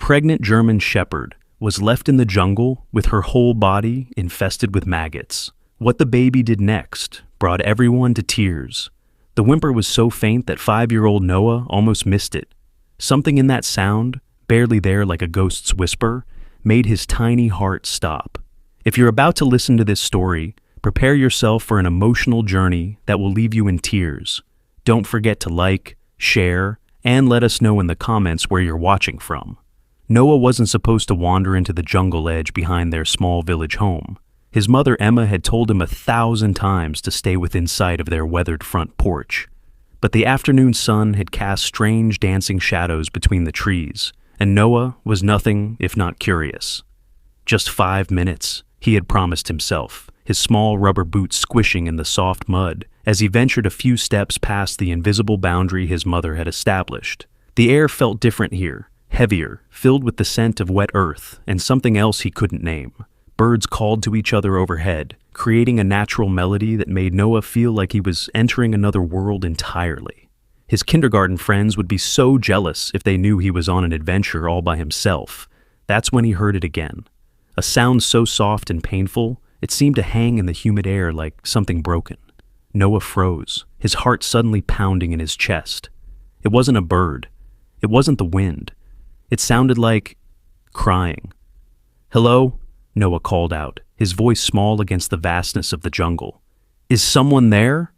pregnant German shepherd was left in the jungle with her whole body infested with maggots. What the baby did next brought everyone to tears. The whimper was so faint that 5-year-old Noah almost missed it. Something in that sound, barely there like a ghost's whisper, made his tiny heart stop. If you're about to listen to this story, prepare yourself for an emotional journey that will leave you in tears. Don't forget to like, share, and let us know in the comments where you're watching from. Noah wasn't supposed to wander into the jungle edge behind their small village home. His mother Emma had told him 1,000 times to stay within sight of their weathered front porch. But the afternoon sun had cast strange dancing shadows between the trees, and Noah was nothing if not curious. Just 5 minutes, he had promised himself, his small rubber boots squishing in the soft mud as he ventured a few steps past the invisible boundary his mother had established. The air felt different here, heavier, filled with the scent of wet earth and something else he couldn't name. Birds called to each other overhead, creating a natural melody that made Noah feel like he was entering another world entirely. His kindergarten friends would be so jealous if they knew he was on an adventure all by himself. That's when he heard it again. A sound so soft and painful, it seemed to hang in the humid air like something broken. Noah froze, his heart suddenly pounding in his chest. It wasn't a bird. It wasn't the wind. It sounded like crying. "Hello?" Noah called out, his voice small against the vastness of the jungle. "Is someone there?"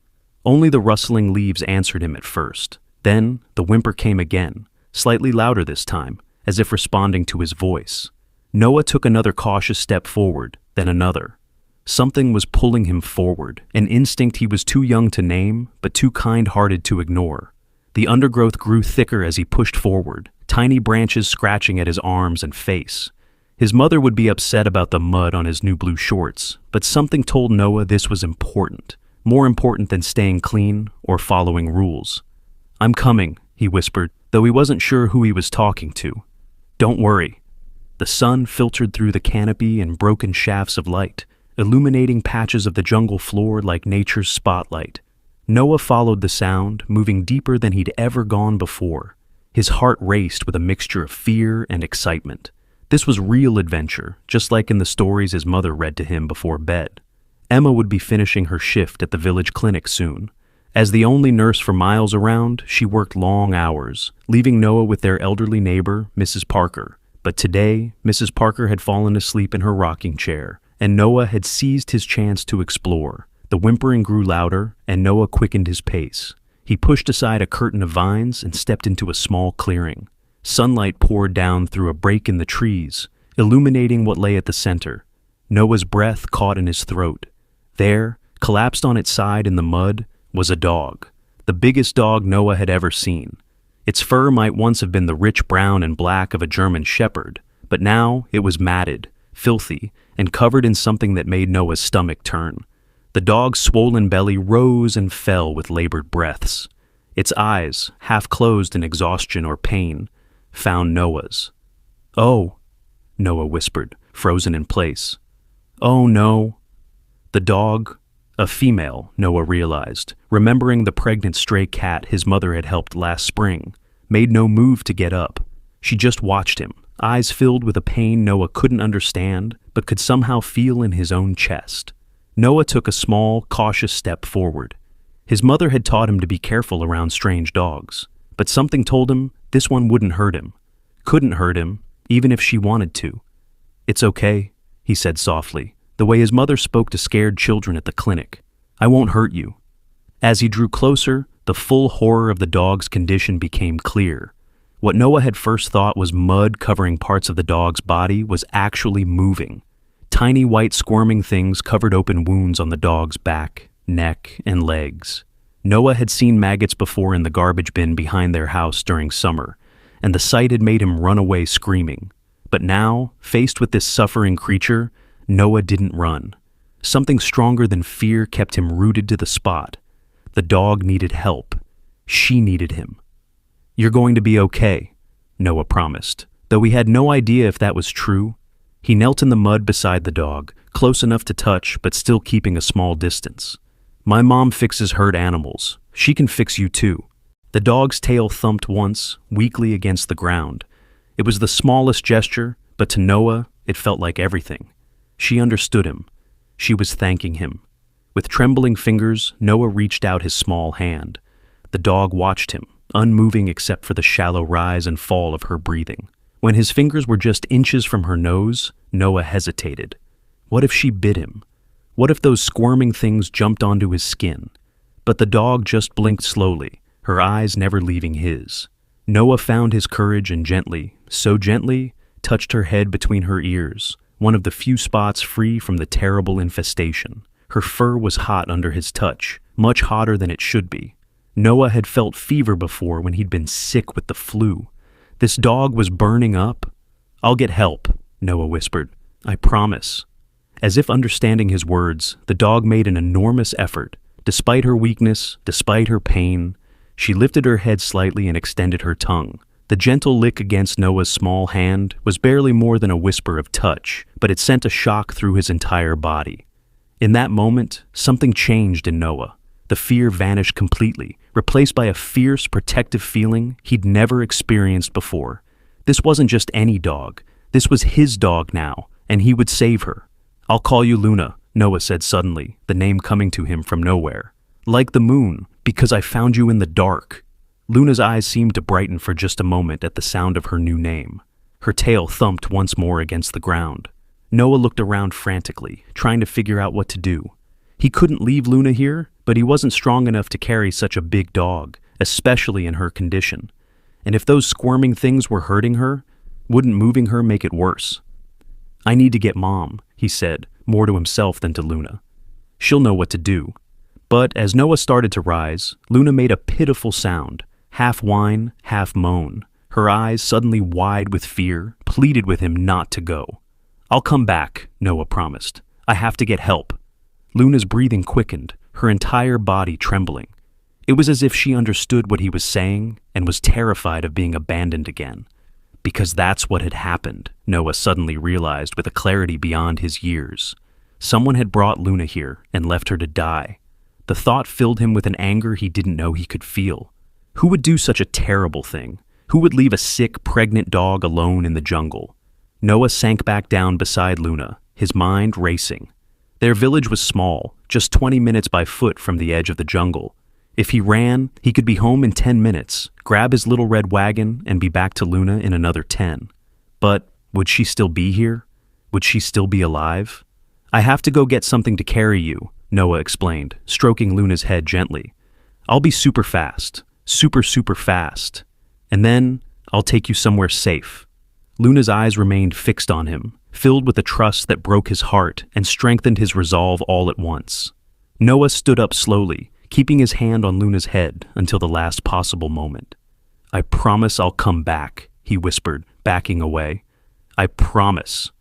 Only the rustling leaves answered him at first. Then the whimper came again, slightly louder this time, as if responding to his voice. Noah took another cautious step forward, then another. Something was pulling him forward, an instinct he was too young to name, but too kind-hearted to ignore. The undergrowth grew thicker as he pushed forward, tiny branches scratching at his arms and face. His mother would be upset about the mud on his new blue shorts, but something told Noah this was important, more important than staying clean or following rules. "I'm coming," he whispered, though he wasn't sure who he was talking to. "Don't worry." The sun filtered through the canopy in broken shafts of light, illuminating patches of the jungle floor like nature's spotlight. Noah followed the sound, moving deeper than he'd ever gone before. His heart raced with a mixture of fear and excitement. This was real adventure, just like in the stories his mother read to him before bed. Emma would be finishing her shift at the village clinic soon. As the only nurse for miles around, she worked long hours, leaving Noah with their elderly neighbor, Mrs. Parker. But today, Mrs. Parker had fallen asleep in her rocking chair, and Noah had seized his chance to explore. The whimpering grew louder, and Noah quickened his pace. He pushed aside a curtain of vines and stepped into a small clearing. Sunlight poured down through a break in the trees, illuminating what lay at the center. Noah's breath caught in his throat. There, collapsed on its side in the mud, was a dog, the biggest dog Noah had ever seen. Its fur might once have been the rich brown and black of a German shepherd, but now it was matted, filthy, and covered in something that made Noah's stomach turn. The dog's swollen belly rose and fell with labored breaths. Its eyes, half closed in exhaustion or pain, found Noah's. "Oh," Noah whispered, frozen in place. "Oh no." The dog, a female, Noah realized, remembering the pregnant stray cat his mother had helped last spring, made no move to get up. She just watched him, eyes filled with a pain Noah couldn't understand, but could somehow feel in his own chest. Noah took a small, cautious step forward. His mother had taught him to be careful around strange dogs, but something told him this one wouldn't hurt him, couldn't hurt him, even if she wanted to. "It's okay," he said softly, the way his mother spoke to scared children at the clinic. "I won't hurt you." As he drew closer, the full horror of the dog's condition became clear. What Noah had first thought was mud covering parts of the dog's body was actually moving. Tiny white squirming things covered open wounds on the dog's back, neck, and legs. Noah had seen maggots before in the garbage bin behind their house during summer, and the sight had made him run away screaming. But now, faced with this suffering creature, Noah didn't run. Something stronger than fear kept him rooted to the spot. The dog needed help. She needed him. "You're going to be okay," Noah promised, though he had no idea if that was true. He knelt in the mud beside the dog, close enough to touch but still keeping a small distance. "My mom fixes hurt animals. She can fix you too." The dog's tail thumped once, weakly against the ground. It was the smallest gesture, but to Noah, it felt like everything. She understood him. She was thanking him. With trembling fingers, Noah reached out his small hand. The dog watched him, unmoving except for the shallow rise and fall of her breathing. When his fingers were just inches from her nose, Noah hesitated. What if she bit him? What if those squirming things jumped onto his skin? But the dog just blinked slowly, her eyes never leaving his. Noah found his courage and gently, so gently, touched her head between her ears, one of the few spots free from the terrible infestation. Her fur was hot under his touch, much hotter than it should be. Noah had felt fever before when he'd been sick with the flu. This dog was burning up. "I'll get help," Noah whispered. "I promise." As if understanding his words, the dog made an enormous effort. Despite her weakness, despite her pain, she lifted her head slightly and extended her tongue. The gentle lick against Noah's small hand was barely more than a whisper of touch, but it sent a shock through his entire body. In that moment, something changed in Noah. The fear vanished completely, replaced by a fierce, protective feeling he'd never experienced before. This wasn't just any dog. This was his dog now, and he would save her. "I'll call you Luna," Noah said suddenly, the name coming to him from nowhere. "Like the moon, because I found you in the dark." Luna's eyes seemed to brighten for just a moment at the sound of her new name. Her tail thumped once more against the ground. Noah looked around frantically, trying to figure out what to do. He couldn't leave Luna here, but he wasn't strong enough to carry such a big dog, especially in her condition. And if those squirming things were hurting her, wouldn't moving her make it worse? "I need to get Mom," he said, more to himself than to Luna. "She'll know what to do." But as Noah started to rise, Luna made a pitiful sound, half whine, half moan. Her eyes, suddenly wide with fear, pleaded with him not to go. "I'll come back," Noah promised. "I have to get help." Luna's breathing quickened, her entire body trembling. It was as if she understood what he was saying and was terrified of being abandoned again. Because that's what had happened, Noah suddenly realized with a clarity beyond his years. Someone had brought Luna here and left her to die. The thought filled him with an anger he didn't know he could feel. Who would do such a terrible thing? Who would leave a sick, pregnant dog alone in the jungle? Noah sank back down beside Luna, his mind racing. Their village was small, just 20 minutes by foot from the edge of the jungle. If he ran, he could be home in 10 minutes, grab his little red wagon, and be back to Luna in another 10. But would she still be here? Would she still be alive? "I have to go get something to carry you," Noah explained, stroking Luna's head gently. "I'll be super fast. Super fast. And then I'll take you somewhere safe." Luna's eyes remained fixed on him, filled with a trust that broke his heart and strengthened his resolve all at once. Noah stood up slowly, keeping his hand on Luna's head until the last possible moment. "I promise I'll come back," he whispered, backing away. "I promise."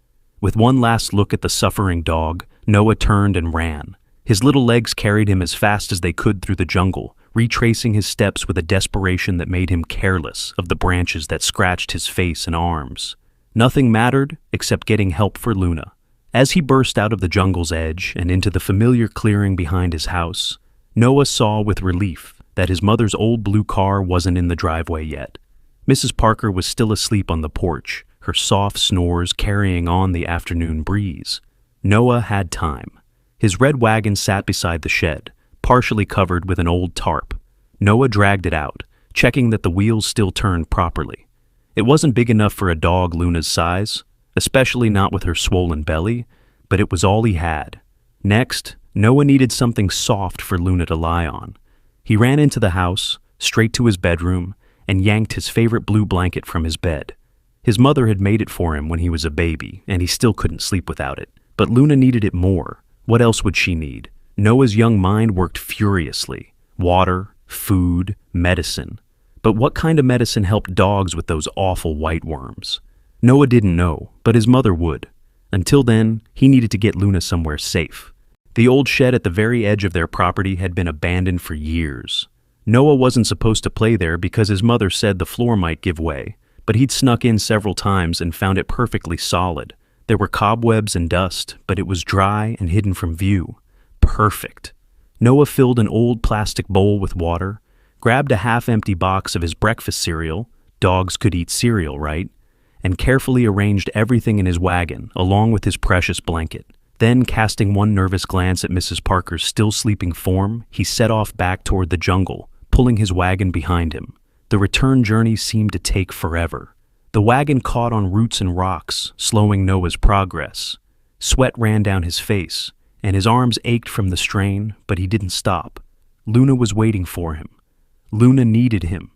With one last look at the suffering dog, Noah turned and ran. His little legs carried him as fast as they could through the jungle, retracing his steps with a desperation that made him careless of the branches that scratched his face and arms. Nothing mattered except getting help for Luna. As he burst out of the jungle's edge and into the familiar clearing behind his house, Noah saw with relief that his mother's old blue car wasn't in the driveway yet. Mrs. Parker was still asleep on the porch, her soft snores carrying on the afternoon breeze. Noah had time. His red wagon sat beside the shed, partially covered with an old tarp. Noah dragged it out, checking that the wheels still turned properly. It wasn't big enough for a dog Luna's size, especially not with her swollen belly, but it was all he had. Next, Noah needed something soft for Luna to lie on. He ran into the house, straight to his bedroom, and yanked his favorite blue blanket from his bed. His mother had made it for him when he was a baby, and he still couldn't sleep without it. But Luna needed it more. What else would she need? Noah's young mind worked furiously. Water, food, medicine. But what kind of medicine helped dogs with those awful white worms? Noah didn't know, but his mother would. Until then, he needed to get Luna somewhere safe. The old shed at the very edge of their property had been abandoned for years. Noah wasn't supposed to play there because his mother said the floor might give way, but he'd snuck in several times and found it perfectly solid. There were cobwebs and dust, but it was dry and hidden from view. Perfect. Noah filled an old plastic bowl with water, grabbed a half-empty box of his breakfast cereal — dogs could eat cereal, right? — and carefully arranged everything in his wagon along with his precious blanket. Then, casting one nervous glance at Mrs. Parker's still sleeping form, he set off back toward the jungle, pulling his wagon behind him. The return journey seemed to take forever. The wagon caught on roots and rocks, slowing Noah's progress. Sweat ran down his face, and his arms ached from the strain, but he didn't stop. Luna was waiting for him. Luna needed him.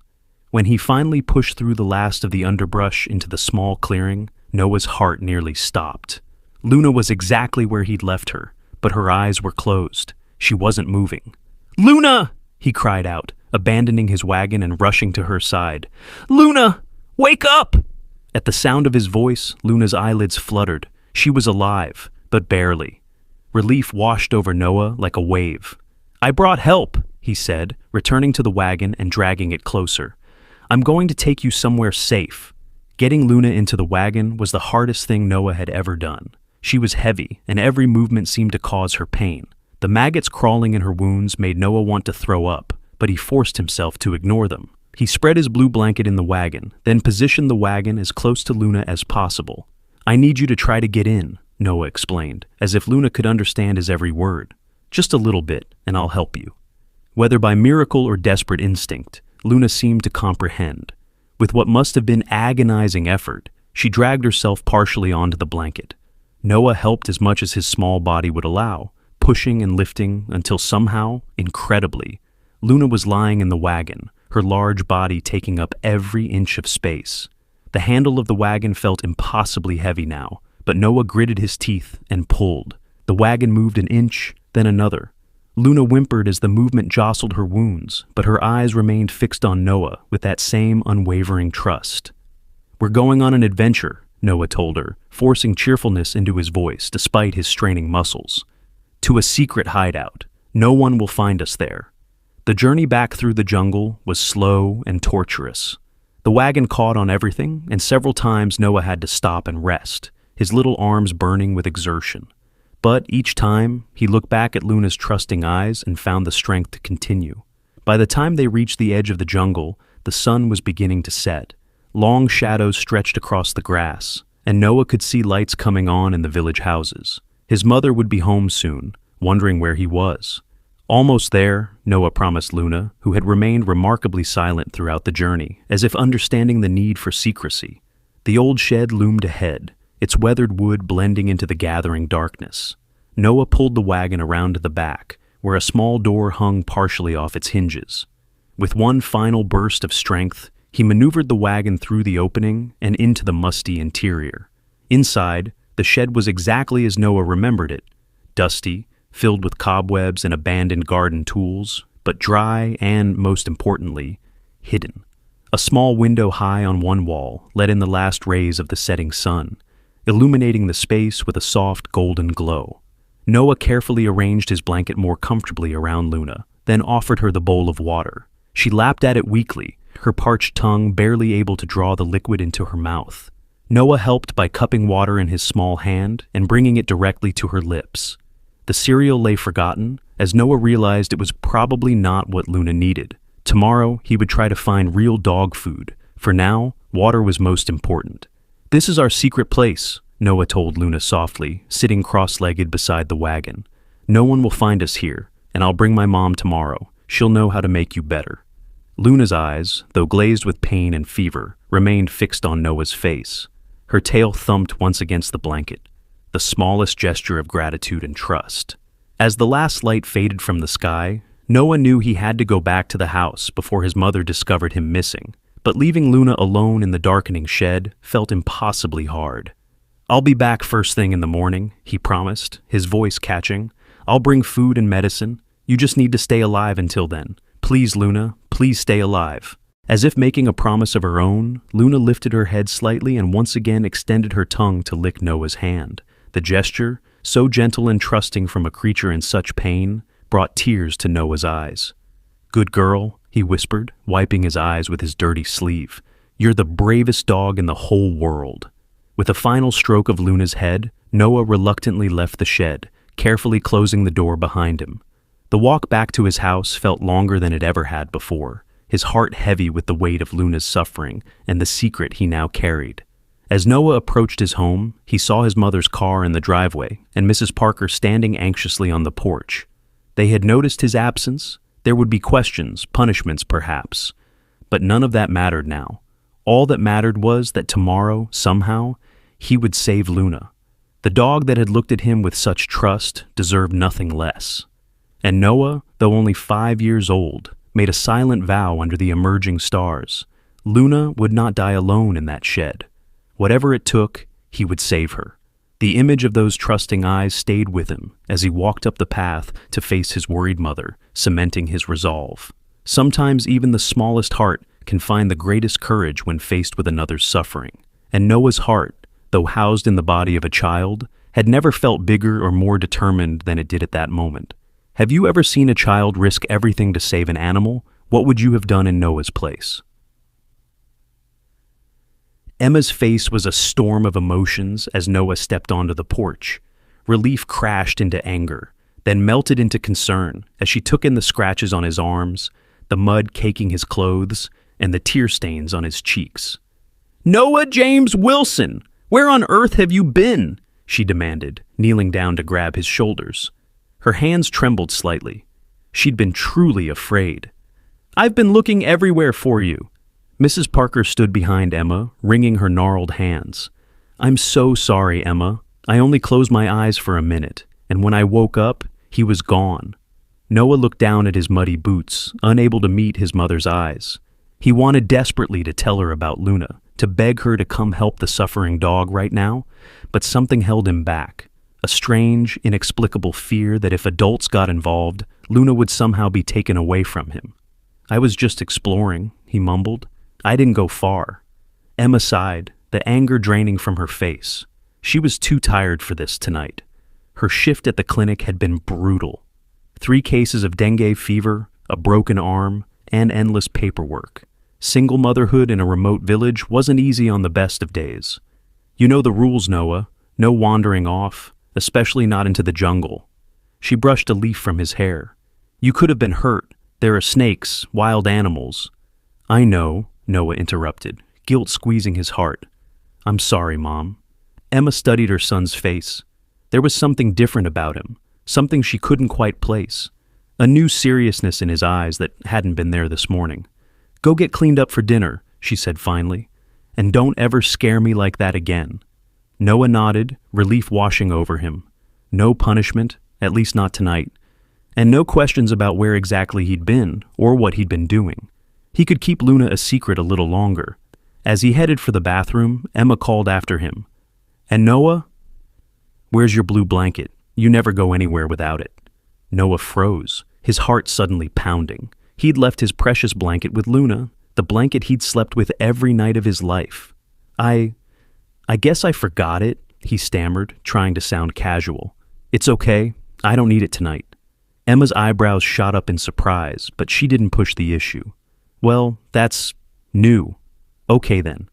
When he finally pushed through the last of the underbrush into the small clearing, Noah's heart nearly stopped. Luna was exactly where he'd left her, but her eyes were closed. She wasn't moving. "Luna!" he cried out, abandoning his wagon and rushing to her side. "Luna! Wake up!" At the sound of his voice, Luna's eyelids fluttered. She was alive, but barely. Relief washed over Noah like a wave. "I brought help," he said, returning to the wagon and dragging it closer. "I'm going to take you somewhere safe." Getting Luna into the wagon was the hardest thing Noah had ever done. She was heavy, and every movement seemed to cause her pain. The maggots crawling in her wounds made Noah want to throw up, but he forced himself to ignore them. He spread his blue blanket in the wagon, then positioned the wagon as close to Luna as possible. "I need you to try to get in," Noah explained, as if Luna could understand his every word. "Just a little bit, and I'll help you." Whether by miracle or desperate instinct, Luna seemed to comprehend. With what must have been agonizing effort, she dragged herself partially onto the blanket. Noah helped as much as his small body would allow, pushing and lifting until somehow, incredibly, Luna was lying in the wagon, her large body taking up every inch of space. The handle of the wagon felt impossibly heavy now, but Noah gritted his teeth and pulled. The wagon moved an inch, then another. Luna whimpered as the movement jostled her wounds, but her eyes remained fixed on Noah with that same unwavering trust. "We're going on an adventure," Noah told her, forcing cheerfulness into his voice despite his straining muscles. "To a secret hideout. No one will find us there." The journey back through the jungle was slow and torturous. The wagon caught on everything, and several times Noah had to stop and rest, his little arms burning with exertion. But each time, he looked back at Luna's trusting eyes and found the strength to continue. By the time they reached the edge of the jungle, the sun was beginning to set. Long shadows stretched across the grass, and Noah could see lights coming on in the village houses. His mother would be home soon, wondering where he was. Almost there, Noah promised Luna, who had remained remarkably silent throughout the journey, as if understanding the need for secrecy. The old shed loomed ahead, its weathered wood blending into the gathering darkness. Noah pulled the wagon around to the back, where a small door hung partially off its hinges. With one final burst of strength, he maneuvered the wagon through the opening and into the musty interior. Inside, the shed was exactly as Noah remembered it, dusty, filled with cobwebs and abandoned garden tools, but dry and, most importantly, hidden. A small window high on one wall let in the last rays of the setting sun, illuminating the space with a soft golden glow. Noah carefully arranged his blanket more comfortably around Luna, then offered her the bowl of water. She lapped at it weakly, her parched tongue barely able to draw the liquid into her mouth. Noah helped by cupping water in his small hand and bringing it directly to her lips. The cereal lay forgotten, as Noah realized it was probably not what Luna needed. Tomorrow, he would try to find real dog food. For now, water was most important. "This is our secret place," Noah told Luna softly, sitting cross-legged beside the wagon. "No one will find us here, and I'll bring my mom tomorrow. She'll know how to make you better." Luna's eyes, though glazed with pain and fever, remained fixed on Noah's face. Her tail thumped once against the blanket, the smallest gesture of gratitude and trust. As the last light faded from the sky, Noah knew he had to go back to the house before his mother discovered him missing. But leaving Luna alone in the darkening shed felt impossibly hard. "I'll be back first thing in the morning," he promised, his voice catching. "I'll bring food and medicine. You just need to stay alive until then. Please, Luna, please stay alive." As if making a promise of her own, Luna lifted her head slightly and once again extended her tongue to lick Noah's hand. The gesture, so gentle and trusting from a creature in such pain, brought tears to Noah's eyes. "Good girl," he whispered, wiping his eyes with his dirty sleeve. "You're the bravest dog in the whole world." With a final stroke of Luna's head, Noah reluctantly left the shed, carefully closing the door behind him. The walk back to his house felt longer than it ever had before, his heart heavy with the weight of Luna's suffering and the secret he now carried. As Noah approached his home, he saw his mother's car in the driveway and Mrs. Parker standing anxiously on the porch. They had noticed his absence. There would be questions, punishments perhaps. But none of that mattered now. All that mattered was that tomorrow, somehow, he would save Luna. The dog that had looked at him with such trust deserved nothing less. And Noah, though only 5 years old, made a silent vow under the emerging stars. Luna would not die alone in that shed. Whatever it took, he would save her. The image of those trusting eyes stayed with him as he walked up the path to face his worried mother, cementing his resolve. Sometimes even the smallest heart can find the greatest courage when faced with another's suffering. And Noah's heart, though housed in the body of a child, had never felt bigger or more determined than it did at that moment. Have you ever seen a child risk everything to save an animal? What would you have done in Noah's place? Emma's face was a storm of emotions as Noah stepped onto the porch. Relief crashed into anger, then melted into concern as she took in the scratches on his arms, the mud caking his clothes, and the tear stains on his cheeks. "Noah James Wilson, where on earth have you been?" she demanded, kneeling down to grab his shoulders. Her hands trembled slightly. She'd been truly afraid. "I've been looking everywhere for you." Mrs. Parker stood behind Emma, wringing her gnarled hands. "I'm so sorry, Emma. I only closed my eyes for a minute, and when I woke up, he was gone." Noah looked down at his muddy boots, unable to meet his mother's eyes. He wanted desperately to tell her about Luna, to beg her to come help the suffering dog right now, but something held him back. A strange, inexplicable fear that if adults got involved, Luna would somehow be taken away from him. "I was just exploring," he mumbled. "I didn't go far." Emma sighed, the anger draining from her face. She was too tired for this tonight. Her shift at the clinic had been brutal. 3 cases of dengue fever, a broken arm, and endless paperwork. Single motherhood in a remote village wasn't easy on the best of days. "You know the rules, Noah. No wandering off, especially not into the jungle." She brushed a leaf from his hair. "You could have been hurt. There are snakes, wild animals." "I know," Noah interrupted, guilt squeezing his heart. "I'm sorry, Mom." Emma studied her son's face. There was something different about him, something she couldn't quite place. A new seriousness in his eyes that hadn't been there this morning. "Go get cleaned up for dinner," she said finally. "And don't ever scare me like that again." Noah nodded, relief washing over him. No punishment, at least not tonight. And no questions about where exactly he'd been or what he'd been doing. He could keep Luna a secret a little longer. As he headed for the bathroom, Emma called after him. "And Noah? Where's your blue blanket? You never go anywhere without it." Noah froze, his heart suddenly pounding. He'd left his precious blanket with Luna, the blanket he'd slept with every night of his life. I guess I forgot it," he stammered, trying to sound casual. "It's okay. I don't need it tonight." Emma's eyebrows shot up in surprise, but she didn't push the issue. "Well, that's new. Okay then."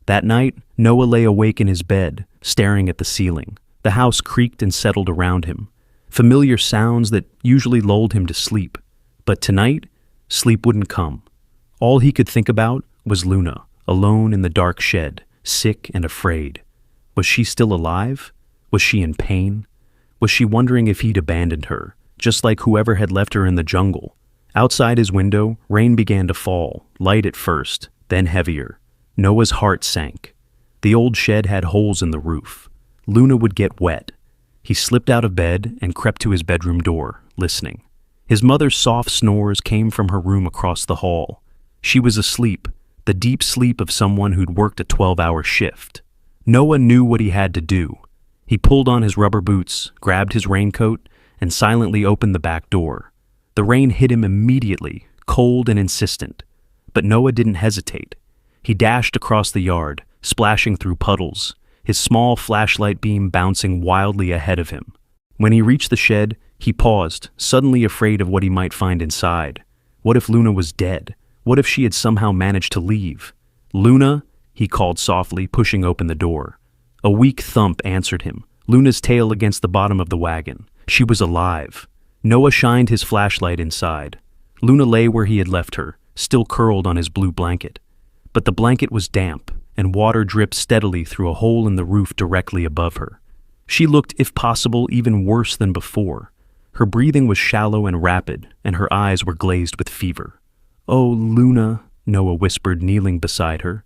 That night, Noah lay awake in his bed, staring at the ceiling. The house creaked and settled around him. Familiar sounds that usually lulled him to sleep. But tonight, sleep wouldn't come. All he could think about was Luna, alone in the dark shed, sick and afraid. Was she still alive? Was she in pain? Was she wondering if he'd abandoned her, just like whoever had left her in the jungle? Outside his window, rain began to fall, light at first, then heavier. Noah's heart sank. The old shed had holes in the roof. Luna would get wet. He slipped out of bed and crept to his bedroom door, listening. His mother's soft snores came from her room across the hall. She was asleep, the deep sleep of someone who'd worked a 12-hour shift. Noah knew what he had to do. He pulled on his rubber boots, grabbed his raincoat, and silently opened the back door. The rain hit him immediately, cold and insistent. But Noah didn't hesitate. He dashed across the yard, splashing through puddles, his small flashlight beam bouncing wildly ahead of him. When he reached the shed, he paused, suddenly afraid of what he might find inside. What if Luna was dead? What if she had somehow managed to leave? "Luna," he called softly, pushing open the door. A weak thump answered him, Luna's tail against the bottom of the wagon. She was alive. Noah shined his flashlight inside. Luna lay where he had left her, still curled on his blue blanket. But the blanket was damp, and water dripped steadily through a hole in the roof directly above her. She looked, if possible, even worse than before. Her breathing was shallow and rapid, and her eyes were glazed with fever. "Oh, Luna," Noah whispered, kneeling beside her.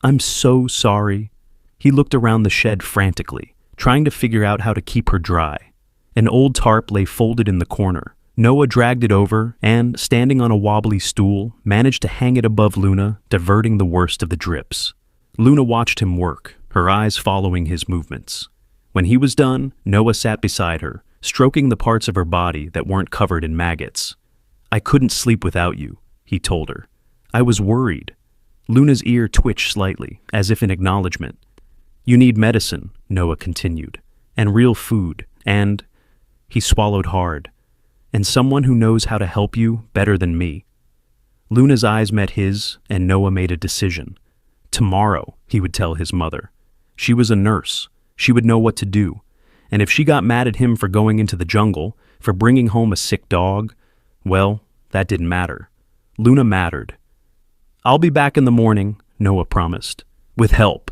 "I'm so sorry." He looked around the shed frantically, trying to figure out how to keep her dry. An old tarp lay folded in the corner. Noah dragged it over and, standing on a wobbly stool, managed to hang it above Luna, diverting the worst of the drips. Luna watched him work, her eyes following his movements. When he was done, Noah sat beside her, stroking the parts of her body that weren't covered in maggots. "I couldn't sleep without you," he told her. "I was worried." Luna's ear twitched slightly, as if in acknowledgement. "You need medicine," Noah continued, "and real food, and—" he swallowed hard, "and someone who knows how to help you better than me." Luna's eyes met his, and Noah made a decision. Tomorrow, he would tell his mother. She was a nurse. She would know what to do. And if she got mad at him for going into the jungle, for bringing home a sick dog, well, that didn't matter. Luna mattered. "I'll be back in the morning," Noah promised. "With help."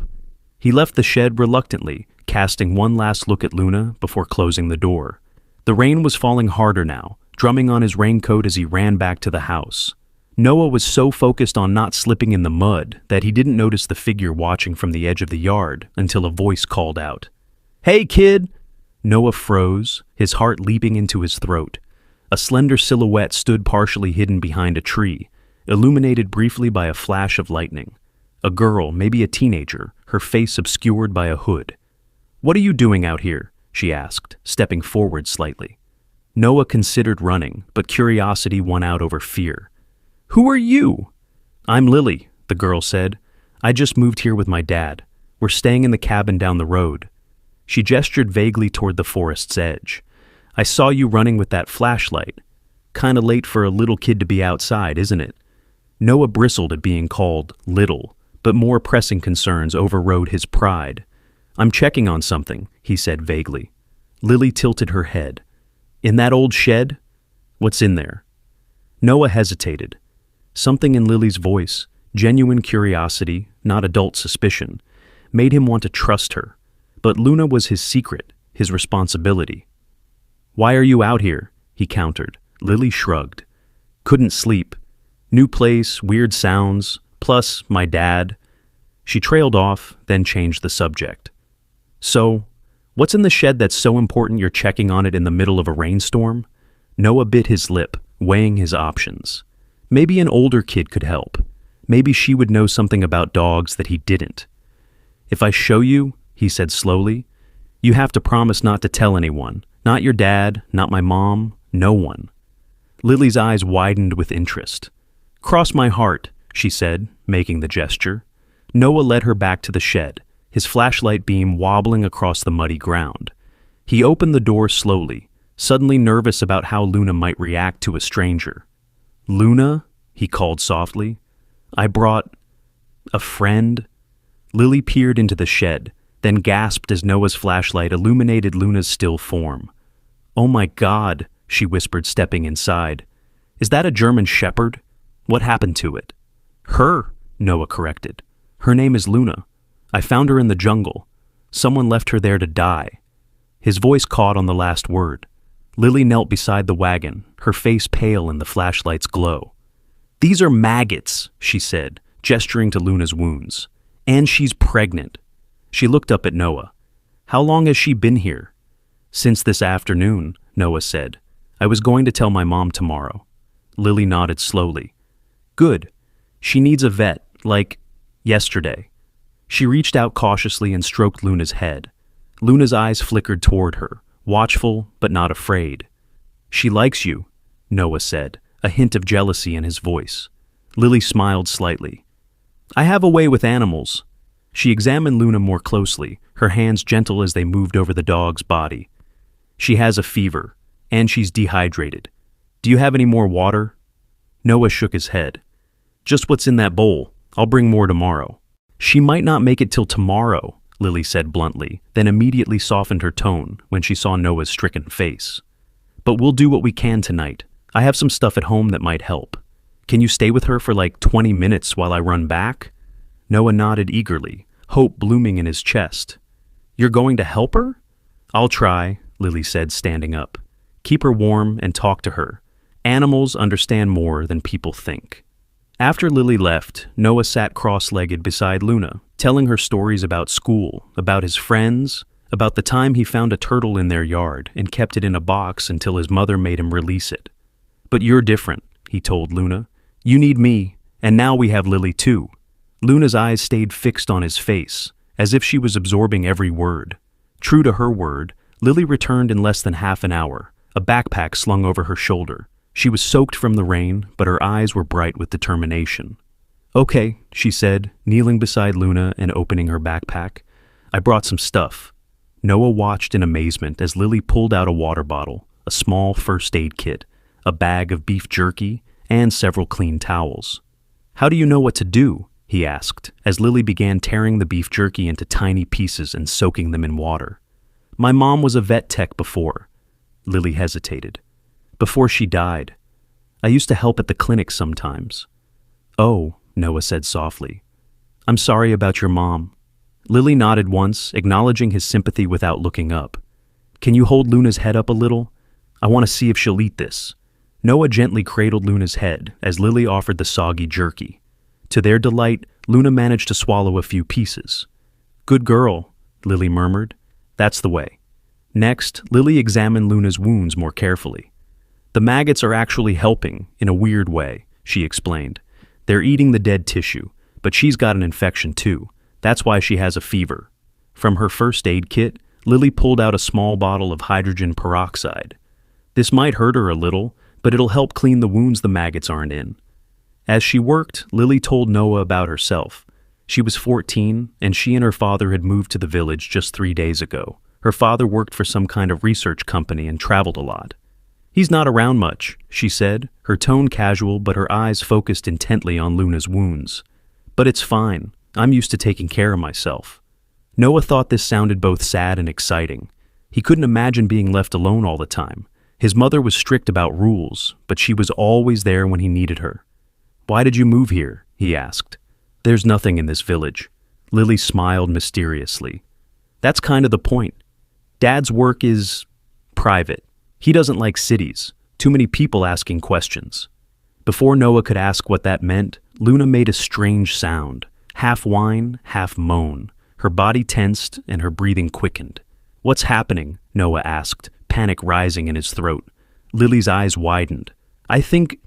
He left the shed reluctantly, casting one last look at Luna before closing the door. The rain was falling harder now, drumming on his raincoat as he ran back to the house. Noah was so focused on not slipping in the mud that he didn't notice the figure watching from the edge of the yard until a voice called out, "Hey, kid!" Noah froze, his heart leaping into his throat. A slender silhouette stood partially hidden behind a tree, illuminated briefly by a flash of lightning. A girl, maybe a teenager, her face obscured by a hood. "What are you doing out here?" she asked, stepping forward slightly. Noah considered running, but curiosity won out over fear. "Who are you?" "I'm Lily," the girl said. "I just moved here with my dad. We're staying in the cabin down the road." She gestured vaguely toward the forest's edge. "I saw you running with that flashlight. Kinda late for a little kid to be outside, isn't it?" Noah bristled at being called little, but more pressing concerns overrode his pride. "I'm checking on something," he said vaguely. Lily tilted her head. "In that old shed? What's in there?" Noah hesitated. Something in Lily's voice, genuine curiosity, not adult suspicion, made him want to trust her. But Luna was his secret, his responsibility. "Why are you out here?" he countered. Lily shrugged. "Couldn't sleep. New place, weird sounds, plus my dad." She trailed off, then changed the subject. "So, what's in the shed that's so important you're checking on it in the middle of a rainstorm?" Noah bit his lip, weighing his options. Maybe an older kid could help. Maybe she would know something about dogs that he didn't. "If I show you," he said slowly, "you have to promise not to tell anyone. Not your dad, not my mom, no one." Lily's eyes widened with interest. "Cross my heart," she said, making the gesture. Noah led her back to the shed, his flashlight beam wobbling across the muddy ground. He opened the door slowly, suddenly nervous about how Luna might react to a stranger. "Luna," he called softly, "I brought a friend." Lily peered into the shed, then gasped as Noah's flashlight illuminated Luna's still form. "Oh my God," she whispered, stepping inside. "Is that a German shepherd? What happened to it?" "Her," Noah corrected. "Her name is Luna. I found her in the jungle. Someone left her there to die." His voice caught on the last word. Lily knelt beside the wagon, her face pale in the flashlight's glow. "These are maggots," she said, gesturing to Luna's wounds. "And she's pregnant." She looked up at Noah. "How long has she been here?" "Since this afternoon," Noah said. "I was going to tell my mom tomorrow." Lily nodded slowly. "Good. She needs a vet, like yesterday." She reached out cautiously and stroked Luna's head. Luna's eyes flickered toward her, watchful but not afraid. "She likes you," Noah said, a hint of jealousy in his voice. Lily smiled slightly. "I have a way with animals." She examined Luna more closely, her hands gentle as they moved over the dog's body. "She has a fever, and she's dehydrated. Do you have any more water?" Noah shook his head. "Just what's in that bowl. I'll bring more tomorrow." "She might not make it till tomorrow," Lily said bluntly, then immediately softened her tone when she saw Noah's stricken face. "But we'll do what we can tonight. I have some stuff at home that might help. Can you stay with her for like 20 minutes while I run back?" Noah nodded eagerly, hope blooming in his chest. "You're going to help her?" "I'll try," Lily said, standing up. "Keep her warm and talk to her. Animals understand more than people think." After Lily left, Noah sat cross-legged beside Luna, telling her stories about school, about his friends, about the time he found a turtle in their yard and kept it in a box until his mother made him release it. "But you're different," he told Luna. "You need me, and now we have Lily too." Luna's eyes stayed fixed on his face, as if she was absorbing every word. True to her word, Lily returned in less than half an hour, a backpack slung over her shoulder. She was soaked from the rain, but her eyes were bright with determination. "Okay," she said, kneeling beside Luna and opening her backpack. "I brought some stuff." Noah watched in amazement as Lily pulled out a water bottle, a small first aid kit, a bag of beef jerky, and several clean towels. "How do you know what to do?" he asked, as Lily began tearing the beef jerky into tiny pieces and soaking them in water. "My mom was a vet tech before." Lily hesitated. "Before she died. I used to help at the clinic sometimes." "Oh," Noah said softly. "I'm sorry about your mom." Lily nodded once, acknowledging his sympathy without looking up. "Can you hold Luna's head up a little? I want to see if she'll eat this." Noah gently cradled Luna's head as Lily offered the soggy jerky. To their delight, Luna managed to swallow a few pieces. "Good girl," Lily murmured. "That's the way." Next, Lily examined Luna's wounds more carefully. "The maggots are actually helping, in a weird way," she explained. "They're eating the dead tissue, but she's got an infection too. That's why she has a fever." From her first aid kit, Lily pulled out a small bottle of hydrogen peroxide. "This might hurt her a little, but it'll help clean the wounds the maggots aren't in." As she worked, Lily told Noah about herself. She was 14, and she and her father had moved to the village just 3 days ago. Her father worked for some kind of research company and traveled a lot. "He's not around much," she said, her tone casual but her eyes focused intently on Luna's wounds. "But it's fine. I'm used to taking care of myself." Noah thought this sounded both sad and exciting. He couldn't imagine being left alone all the time. His mother was strict about rules, but she was always there when he needed her. "Why did you move here?" he asked. "There's nothing in this village." Lily smiled mysteriously. "That's kind of the point. Dad's work is private. He doesn't like cities, too many people asking questions." Before Noah could ask what that meant, Luna made a strange sound, half whine, half moan. Her body tensed and her breathing quickened. "What's happening?" Noah asked, panic rising in his throat. Lily's eyes widened. I think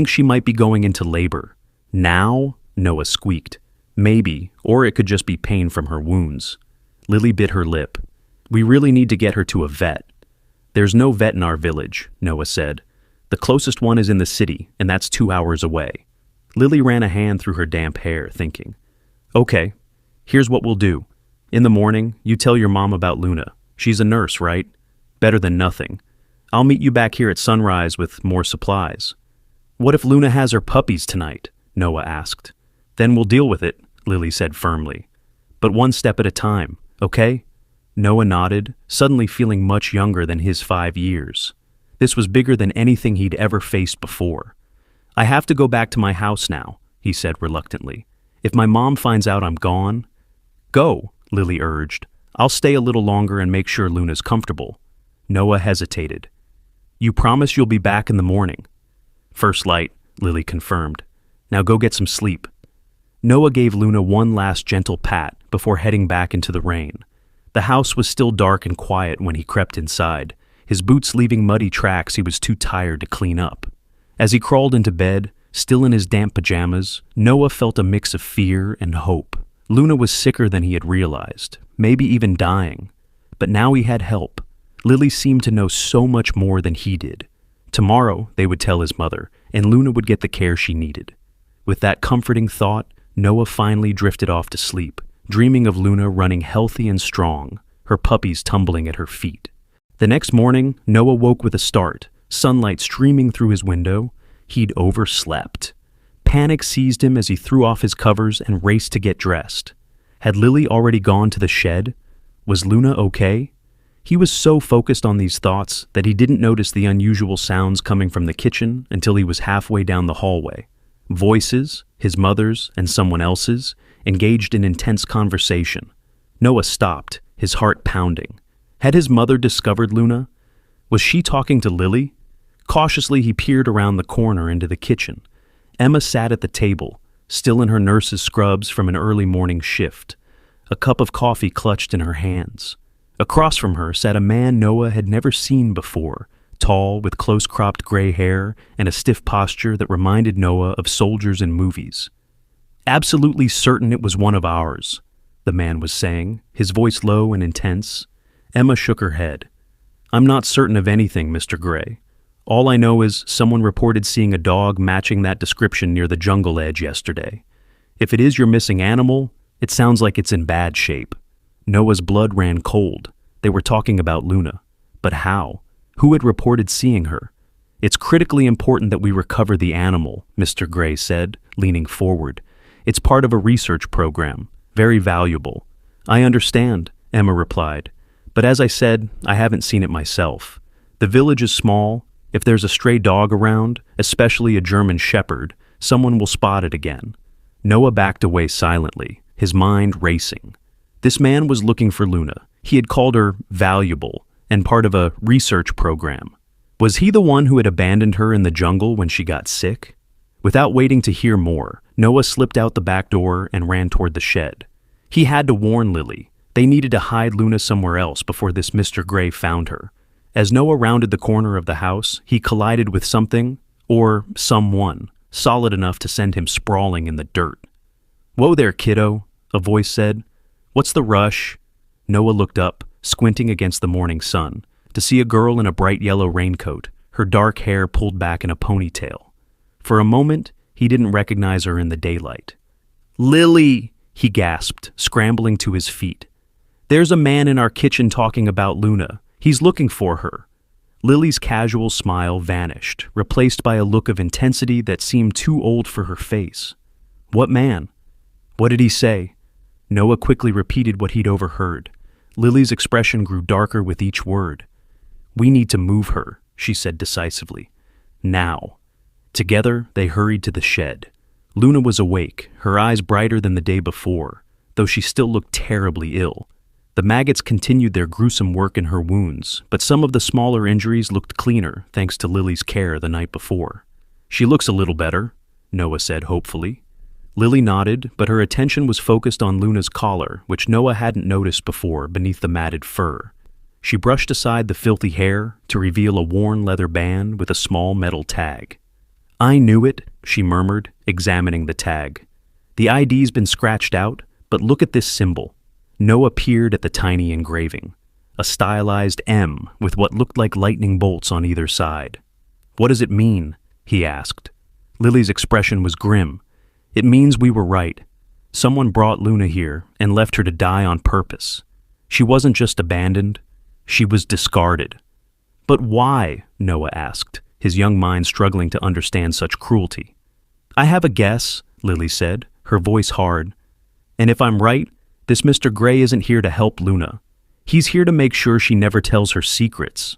she might be going into labor." "Now?" Noah squeaked. "Maybe, or it could just be pain from her wounds." Lily bit her lip. "We really need to get her to a vet." "There's no vet in our village," Noah said. "The closest one is in the city, and that's 2 hours away." Lily ran a hand through her damp hair, thinking. "Okay, here's what we'll do. In the morning, you tell your mom about Luna. She's a nurse, right? Better than nothing. I'll meet you back here at sunrise with more supplies." "What if Luna has her puppies tonight?" Noah asked. "Then we'll deal with it," Lily said firmly. "But one step at a time, okay?" Noah nodded, suddenly feeling much younger than his 5 years. This was bigger than anything he'd ever faced before. "I have to go back to my house now," he said reluctantly. "If my mom finds out I'm gone—" "Go," Lily urged. "I'll stay a little longer and make sure Luna's comfortable." Noah hesitated. "You promise you'll be back in the morning?" "First light," Lily confirmed. "Now go get some sleep." Noah gave Luna one last gentle pat before heading back into the rain. The house was still dark and quiet when he crept inside, his boots leaving muddy tracks he was too tired to clean up. As he crawled into bed, still in his damp pajamas, Noah felt a mix of fear and hope. Luna was sicker than he had realized, maybe even dying. But now he had help. Lily seemed to know so much more than he did. Tomorrow, they would tell his mother, and Luna would get the care she needed. With that comforting thought, Noah finally drifted off to sleep, dreaming of Luna running healthy and strong, her puppies tumbling at her feet. The next morning, Noah woke with a start, sunlight streaming through his window. He'd overslept. Panic seized him as he threw off his covers and raced to get dressed. Had Lily already gone to the shed? Was Luna okay? He was so focused on these thoughts that he didn't notice the unusual sounds coming from the kitchen until he was halfway down the hallway. Voices, his mother's and someone else's, engaged in intense conversation. Noah stopped, his heart pounding. Had his mother discovered Luna? Was she talking to Lily? Cautiously, he peered around the corner into the kitchen. Emma sat at the table, still in her nurse's scrubs from an early morning shift, a cup of coffee clutched in her hands. Across from her sat a man Noah had never seen before, tall, with close-cropped gray hair and a stiff posture that reminded Noah of soldiers in movies. "Absolutely certain it was one of ours," the man was saying, his voice low and intense. Emma shook her head. "I'm not certain of anything, Mr. Gray. All I know is someone reported seeing a dog matching that description near the jungle edge yesterday. If it is your missing animal, it sounds like it's in bad shape." Noah's blood ran cold. They were talking about Luna. But how? Who had reported seeing her? "It's critically important that we recover the animal," Mr. Gray said, leaning forward. "It's part of a research program. Very valuable." "I understand," Emma replied. "But as I said, I haven't seen it myself. The village is small. If there's a stray dog around, especially a German shepherd, someone will spot it again." Noah backed away silently, his mind racing. This man was looking for Luna. He had called her valuable and part of a research program. Was he the one who had abandoned her in the jungle when she got sick? Without waiting to hear more, Noah slipped out the back door and ran toward the shed. He had to warn Lily. They needed to hide Luna somewhere else before this Mr. Gray found her. As Noah rounded the corner of the house, he collided with something, or someone, solid enough to send him sprawling in the dirt. "Whoa there, kiddo," a voice said. "What's the rush?" Noah looked up, squinting against the morning sun, to see a girl in a bright yellow raincoat, her dark hair pulled back in a ponytail. For a moment, he didn't recognize her in the daylight. "Lily!" he gasped, scrambling to his feet. "There's a man in our kitchen talking about Luna. He's looking for her." Lily's casual smile vanished, replaced by a look of intensity that seemed too old for her face. "What man? What did he say?" Noah quickly repeated what he'd overheard. Lily's expression grew darker with each word. "We need to move her," she said decisively. "Now." Together, they hurried to the shed. Luna was awake, her eyes brighter than the day before, though she still looked terribly ill. The maggots continued their gruesome work in her wounds, but some of the smaller injuries looked cleaner thanks to Lily's care the night before. "She looks a little better," Noah said hopefully. Lily nodded, but her attention was focused on Luna's collar, which Noah hadn't noticed before beneath the matted fur. She brushed aside the filthy hair to reveal a worn leather band with a small metal tag. "I knew it," she murmured, examining the tag. "The ID's been scratched out, but look at this symbol." Noah peered at the tiny engraving, a stylized M with what looked like lightning bolts on either side. "What does it mean?" he asked. Lily's expression was grim. "It means we were right. Someone brought Luna here and left her to die on purpose. She wasn't just abandoned, she was discarded." "But why?" Noah asked, his young mind struggling to understand such cruelty. "I have a guess," Lily said, her voice hard. "And if I'm right, this Mr. Gray isn't here to help Luna. He's here to make sure she never tells her secrets."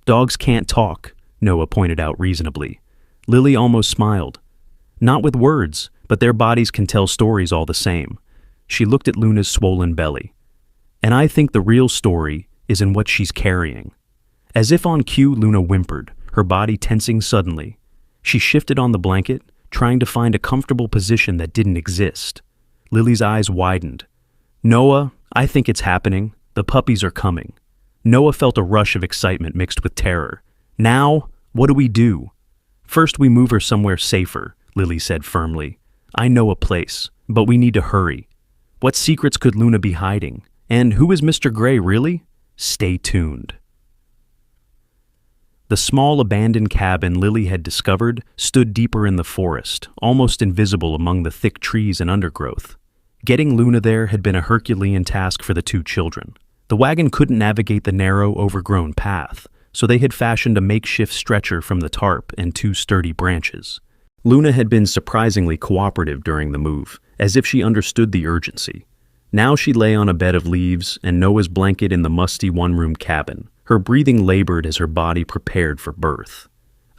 "Dogs can't talk," Noah pointed out reasonably. Lily almost smiled. "Not with words, but their bodies can tell stories all the same." She looked at Luna's swollen belly. "And I think the real story is in what she's carrying." As if on cue, Luna whimpered, her body tensing suddenly. She shifted on the blanket, trying to find a comfortable position that didn't exist. Lily's eyes widened. "Noah, I think it's happening. The puppies are coming." Noah felt a rush of excitement mixed with terror. "Now, what do we do?" "First, we move her somewhere safer," Lily said firmly. "I know a place, but we need to hurry." What secrets could Luna be hiding? And who is Mr. Gray, really? Stay tuned. The small abandoned cabin Lily had discovered stood deeper in the forest, almost invisible among the thick trees and undergrowth. Getting Luna there had been a Herculean task for the two children. The wagon couldn't navigate the narrow, overgrown path, so they had fashioned a makeshift stretcher from the tarp and two sturdy branches. Luna had been surprisingly cooperative during the move, as if she understood the urgency. Now she lay on a bed of leaves and Noah's blanket in the musty one-room cabin. Her breathing labored as her body prepared for birth.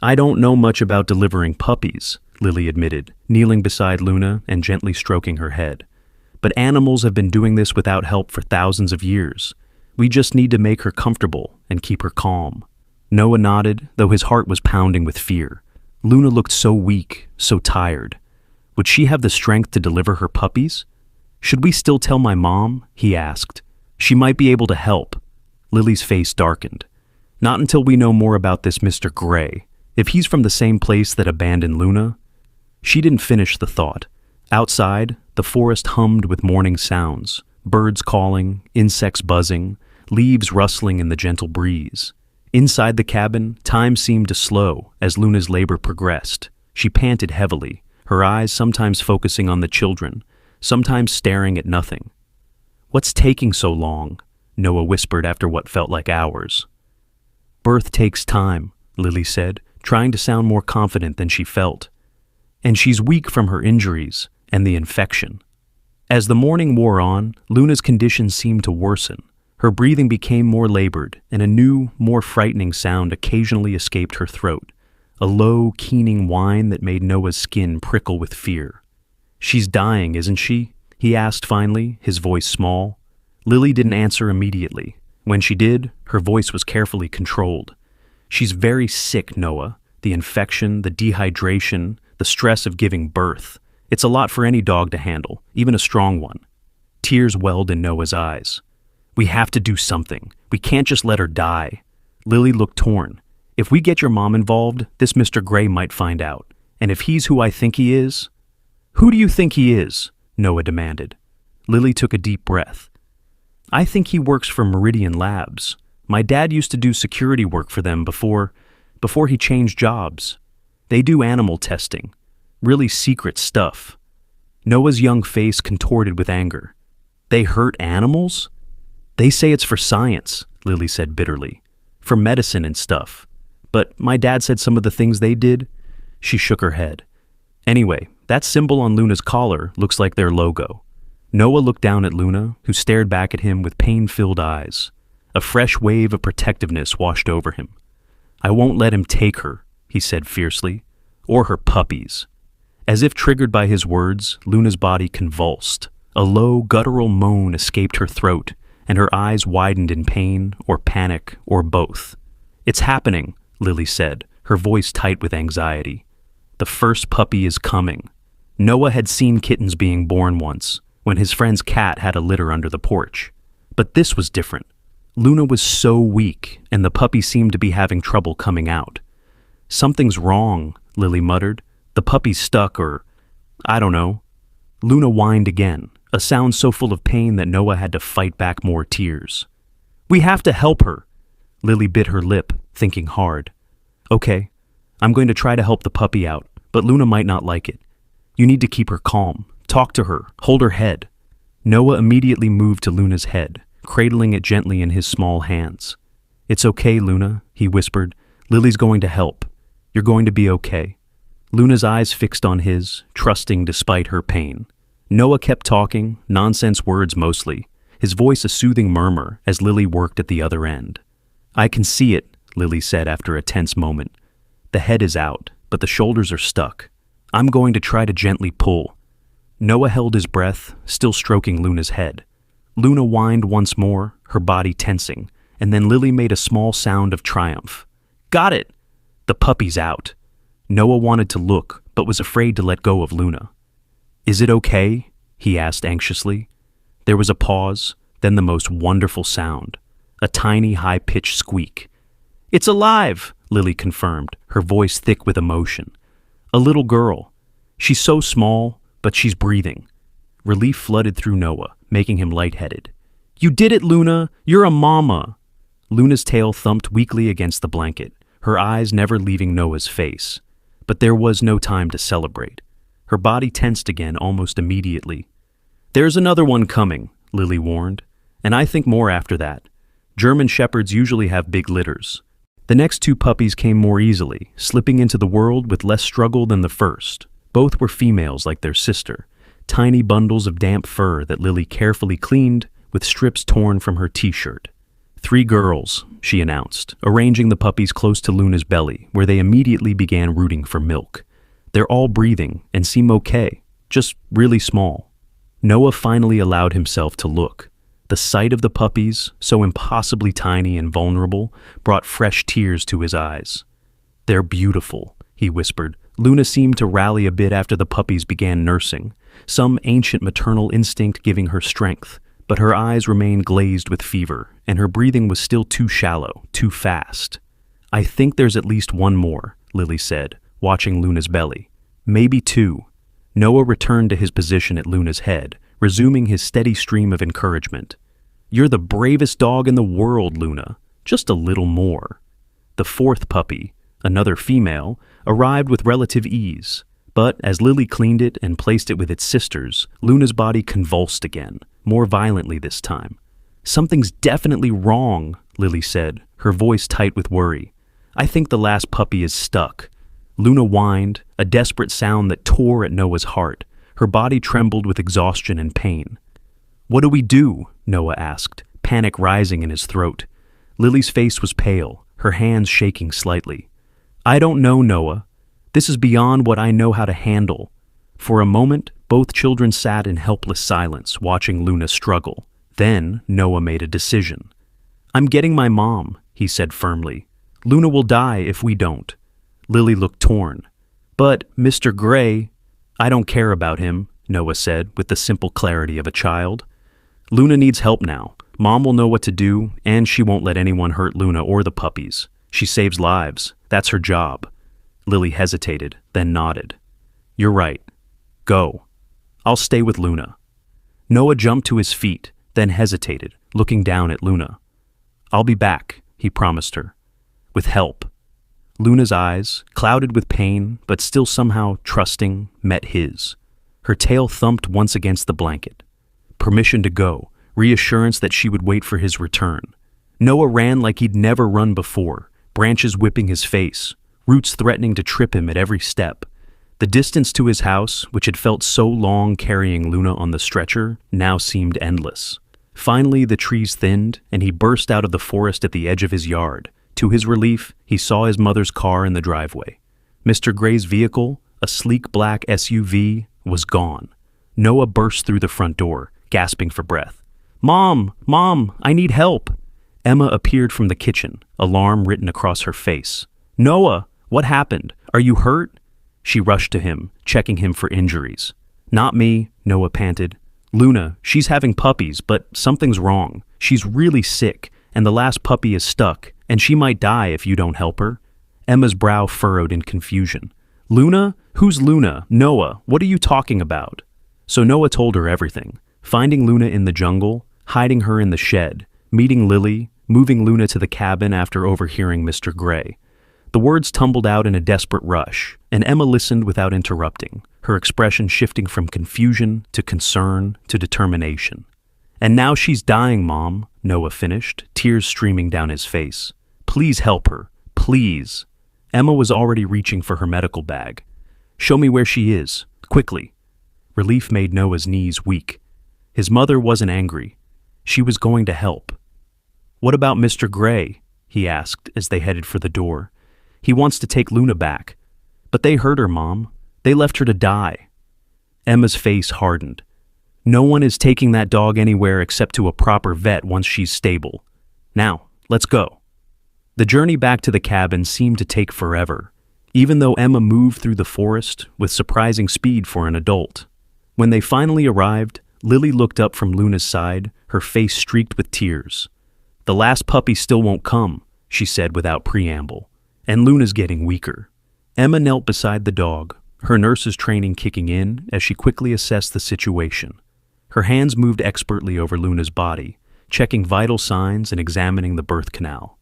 "I don't know much about delivering puppies," Lily admitted, kneeling beside Luna and gently stroking her head. But animals have been doing this without help for thousands of years. We just need to make her comfortable and keep her calm." Noah nodded, though his heart was pounding with fear. Luna looked so weak, so tired. Would she have the strength to deliver her puppies? "Should we still tell my mom?" he asked. "She might be able to help." Lily's face darkened. "Not until we know more about this Mr. Gray. If he's from the same place that abandoned Luna." She didn't finish the thought. Outside, the forest hummed with morning sounds, birds calling, insects buzzing, leaves rustling in the gentle breeze. Inside the cabin, time seemed to slow as Luna's labor progressed. She panted heavily, her eyes sometimes focusing on the children, sometimes staring at nothing. "What's taking so long?" Noah whispered after what felt like hours. "Birth takes time," Lily said, trying to sound more confident than she felt. "And she's weak from her injuries and the infection." As the morning wore on, Luna's condition seemed to worsen. Her breathing became more labored, and a new, more frightening sound occasionally escaped her throat, a low, keening whine that made Noah's skin prickle with fear. "She's dying, isn't she?" he asked finally, his voice small. Lily didn't answer immediately. When she did, her voice was carefully controlled. "She's very sick, Noah. The infection, the dehydration, the stress of giving birth. It's a lot for any dog to handle, even a strong one." Tears welled in Noah's eyes. "We have to do something. We can't just let her die." Lily looked torn. "If we get your mom involved, this Mr. Gray might find out. And if he's who I think he is—" "Who do you think he is?" Noah demanded. Lily took a deep breath. "I think he works for Meridian Labs. My dad used to do security work for them before he changed jobs. They do animal testing. Really secret stuff." Noah's young face contorted with anger. "They hurt animals?" "They say it's for science," Lily said bitterly. "For medicine and stuff. But my dad said some of the things they did." She shook her head. "Anyway, that symbol on Luna's collar looks like their logo." Noah looked down at Luna, who stared back at him with pain-filled eyes. A fresh wave of protectiveness washed over him. "I won't let him take her," he said fiercely. "Or her puppies." As if triggered by his words, Luna's body convulsed. A low, guttural moan escaped her throat, and her eyes widened in pain or panic or both. "It's happening," Lily said, her voice tight with anxiety. "The first puppy is coming." Noah had seen kittens being born once, when his friend's cat had a litter under the porch. But this was different. Luna was so weak, and the puppy seemed to be having trouble coming out. "Something's wrong," Lily muttered. "The puppy's stuck or, I don't know." Luna whined again, a sound so full of pain that Noah had to fight back more tears. "We have to help her." Lily bit her lip, thinking hard. "Okay, I'm going to try to help the puppy out, but Luna might not like it. You need to keep her calm. Talk to her. Hold her head." Noah immediately moved to Luna's head, cradling it gently in his small hands. "It's okay, Luna," he whispered. "Lily's going to help. You're going to be okay." Luna's eyes fixed on his, trusting despite her pain. Noah kept talking, nonsense words mostly, his voice a soothing murmur as Lily worked at the other end. "I can see it," Lily said after a tense moment. "The head is out, but the shoulders are stuck. I'm going to try to gently pull." Noah held his breath, still stroking Luna's head. Luna whined once more, her body tensing, and then Lily made a small sound of triumph. "Got it! The puppy's out." Noah wanted to look, but was afraid to let go of Luna. "Is it okay?" he asked anxiously. There was a pause, then the most wonderful sound, a tiny, high-pitched squeak. "It's alive!" Lily confirmed, her voice thick with emotion. "A little girl. She's so small, but she's breathing." Relief flooded through Noah, making him lightheaded. "You did it, Luna! You're a mama!" Luna's tail thumped weakly against the blanket, her eyes never leaving Noah's face. But there was no time to celebrate. Her body tensed again almost immediately. "There's another one coming," Lily warned, "and I think more after that. German shepherds usually have big litters." The next two puppies came more easily, slipping into the world with less struggle than the first. Both were females like their sister, tiny bundles of damp fur that Lily carefully cleaned with strips torn from her t-shirt. "3 girls," she announced, arranging the puppies close to Luna's belly, where they immediately began rooting for milk. "They're all breathing and seem okay, just really small." Noah finally allowed himself to look. The sight of the puppies, so impossibly tiny and vulnerable, brought fresh tears to his eyes. "They're beautiful," he whispered. Luna seemed to rally a bit after the puppies began nursing, some ancient maternal instinct giving her strength, but her eyes remained glazed with fever, and her breathing was still too shallow, too fast. "I think there's at least one more," Lily said, watching Luna's belly. "Maybe two." Noah returned to his position at Luna's head, resuming his steady stream of encouragement. "You're the bravest dog in the world, Luna. Just a little more." The fourth puppy, another female, arrived with relative ease, but as Lily cleaned it and placed it with its sisters, Luna's body convulsed again, more violently this time. "Something's definitely wrong," Lily said, her voice tight with worry. "I think the last puppy is stuck." Luna whined, a desperate sound that tore at Noah's heart. Her body trembled with exhaustion and pain. "What do we do?" Noah asked, panic rising in his throat. Lily's face was pale, her hands shaking slightly. "I don't know, Noah. This is beyond what I know how to handle." For a moment, both children sat in helpless silence, watching Luna struggle. Then Noah made a decision. "I'm getting my mom," he said firmly. "Luna will die if we don't." Lily looked torn. "But, Mr. Gray—" "I don't care about him," Noah said with the simple clarity of a child. "Luna needs help now. Mom will know what to do, and she won't let anyone hurt Luna or the puppies. She saves lives. That's her job." Lily hesitated, then nodded. "You're right. Go. I'll stay with Luna." Noah jumped to his feet, then hesitated, looking down at Luna. "I'll be back," he promised her. "With help." Luna's eyes, clouded with pain, but still somehow trusting, met his. Her tail thumped once against the blanket. Permission to go, reassurance that she would wait for his return. Noah ran like he'd never run before, branches whipping his face, roots threatening to trip him at every step. The distance to his house, which had felt so long carrying Luna on the stretcher, now seemed endless. Finally, the trees thinned, and he burst out of the forest at the edge of his yard. To his relief, he saw his mother's car in the driveway. Mr. Gray's vehicle, a sleek black SUV, was gone. Noah burst through the front door, gasping for breath. "Mom! Mom! I need help!" Emma appeared from the kitchen, alarm written across her face. "Noah! What happened? Are you hurt?" She rushed to him, checking him for injuries. "Not me," Noah panted. "Luna, she's having puppies, but something's wrong. She's really sick, and the last puppy is stuck, and she might die if you don't help her." Emma's brow furrowed in confusion. "Luna? Who's Luna? Noah, what are you talking about?" So Noah told her everything, finding Luna in the jungle, hiding her in the shed, meeting Lily, moving Luna to the cabin after overhearing Mr. Gray. The words tumbled out in a desperate rush, and Emma listened without interrupting, her expression shifting from confusion to concern to determination. "And now she's dying, Mom," Noah finished, tears streaming down his face. "Please help her. Please." Emma was already reaching for her medical bag. "Show me where she is. Quickly." Relief made Noah's knees weak. His mother wasn't angry. She was going to help. "What about Mr. Gray?" he asked as they headed for the door. "He wants to take Luna back." "But they hurt her, Mom. They left her to die." Emma's face hardened. "No one is taking that dog anywhere except to a proper vet once she's stable. Now, let's go." The journey back to the cabin seemed to take forever, even though Emma moved through the forest with surprising speed for an adult. When they finally arrived, Lily looked up from Luna's side, her face streaked with tears. "The last puppy still won't come," she said without preamble, "and Luna's getting weaker." Emma knelt beside the dog, her nurse's training kicking in as she quickly assessed the situation. Her hands moved expertly over Luna's body, checking vital signs and examining the birth canal.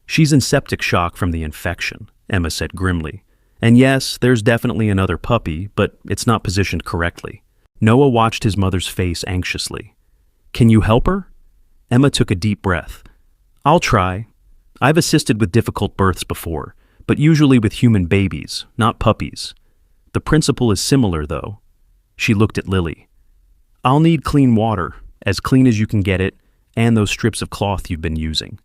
"She's in septic shock from the infection," Emma said grimly. "And yes, there's definitely another puppy, but it's not positioned correctly." Noah watched his mother's face anxiously. "Can you help her?" Emma took a deep breath. "I'll try. I've assisted with difficult births before, but usually with human babies, not puppies. The principle is similar, though." She looked at Lily. "I'll need clean water, as clean as you can get it, and those strips of cloth you've been using."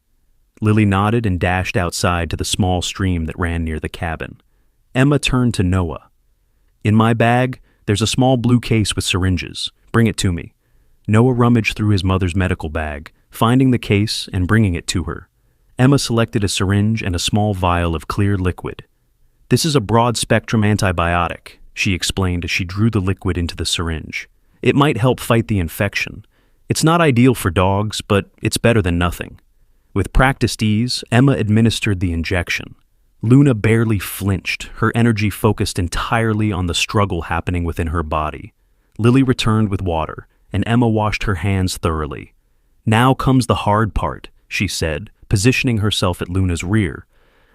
Lily nodded and dashed outside to the small stream that ran near the cabin. Emma turned to Noah. "In my bag, there's a small blue case with syringes. Bring it to me." Noah rummaged through his mother's medical bag, finding the case and bringing it to her. Emma selected a syringe and a small vial of clear liquid. "This is a broad-spectrum antibiotic," she explained as she drew the liquid into the syringe. "It might help fight the infection. It's not ideal for dogs, but it's better than nothing." With practiced ease, Emma administered the injection. Luna barely flinched, her energy focused entirely on the struggle happening within her body. Lily returned with water, and Emma washed her hands thoroughly. "Now comes the hard part," she said, positioning herself at Luna's rear.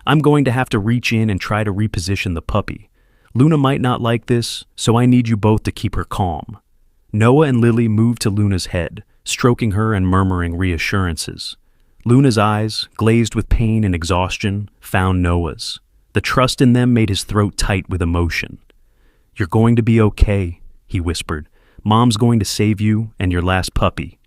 "I'm going to have to reach in and try to reposition the puppy. Luna might not like this, so I need you both to keep her calm." Noah and Lily moved to Luna's head, stroking her and murmuring reassurances. Luna's eyes, glazed with pain and exhaustion, found Noah's. The trust in them made his throat tight with emotion. "You're going to be okay," he whispered. "Mom's going to save you and your last puppy."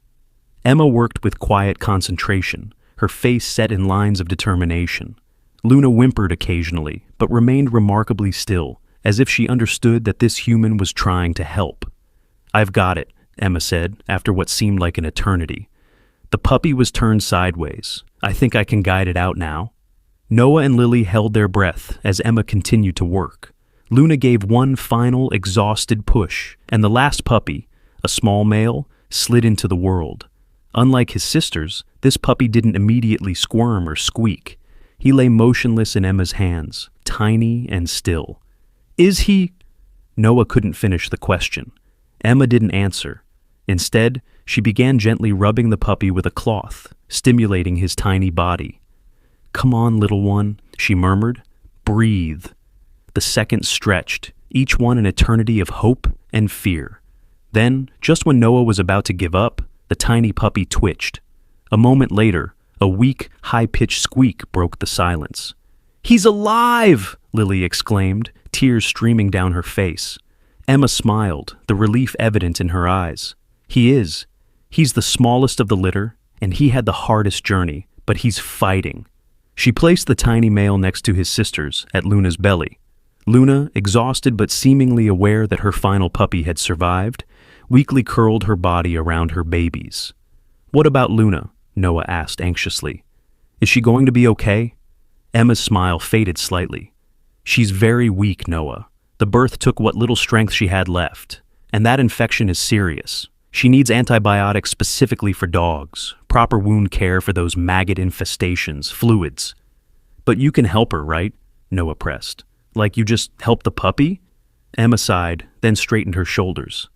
Emma worked with quiet concentration, her face set in lines of determination. Luna whimpered occasionally, but remained remarkably still, as if she understood that this human was trying to help. "I've got it," Emma said, after what seemed like an eternity. The puppy was turned sideways. "I think I can guide it out now." Noah and Lily held their breath as Emma continued to work. Luna gave one final, exhausted push, and the last puppy, a small male, slid into the world. Unlike his sisters, this puppy didn't immediately squirm or squeak. He lay motionless in Emma's hands, tiny and still. "Is he—" Noah couldn't finish the question. Emma didn't answer. Instead, she began gently rubbing the puppy with a cloth, stimulating his tiny body. "Come on, little one," she murmured. "Breathe." The seconds stretched, each one an eternity of hope and fear. Then, just when Noah was about to give up, the tiny puppy twitched. A moment later, a weak, high-pitched squeak broke the silence. "He's alive!" Lily exclaimed, tears streaming down her face. Emma smiled, the relief evident in her eyes. "He is. He's the smallest of the litter, and he had the hardest journey, but he's fighting." She placed the tiny male next to his sisters at Luna's belly. Luna, exhausted but seemingly aware that her final puppy had survived, weakly curled her body around her babies. "What about Luna?" Noah asked anxiously. "Is she going to be okay?" Emma's smile faded slightly. "She's very weak, Noah. The birth took what little strength she had left, and that infection is serious. She needs antibiotics specifically for dogs, proper wound care for those maggot infestations, fluids." "But you can help her, right?" Noah pressed. "Like you just help the puppy?" Emma sighed, then straightened her shoulders.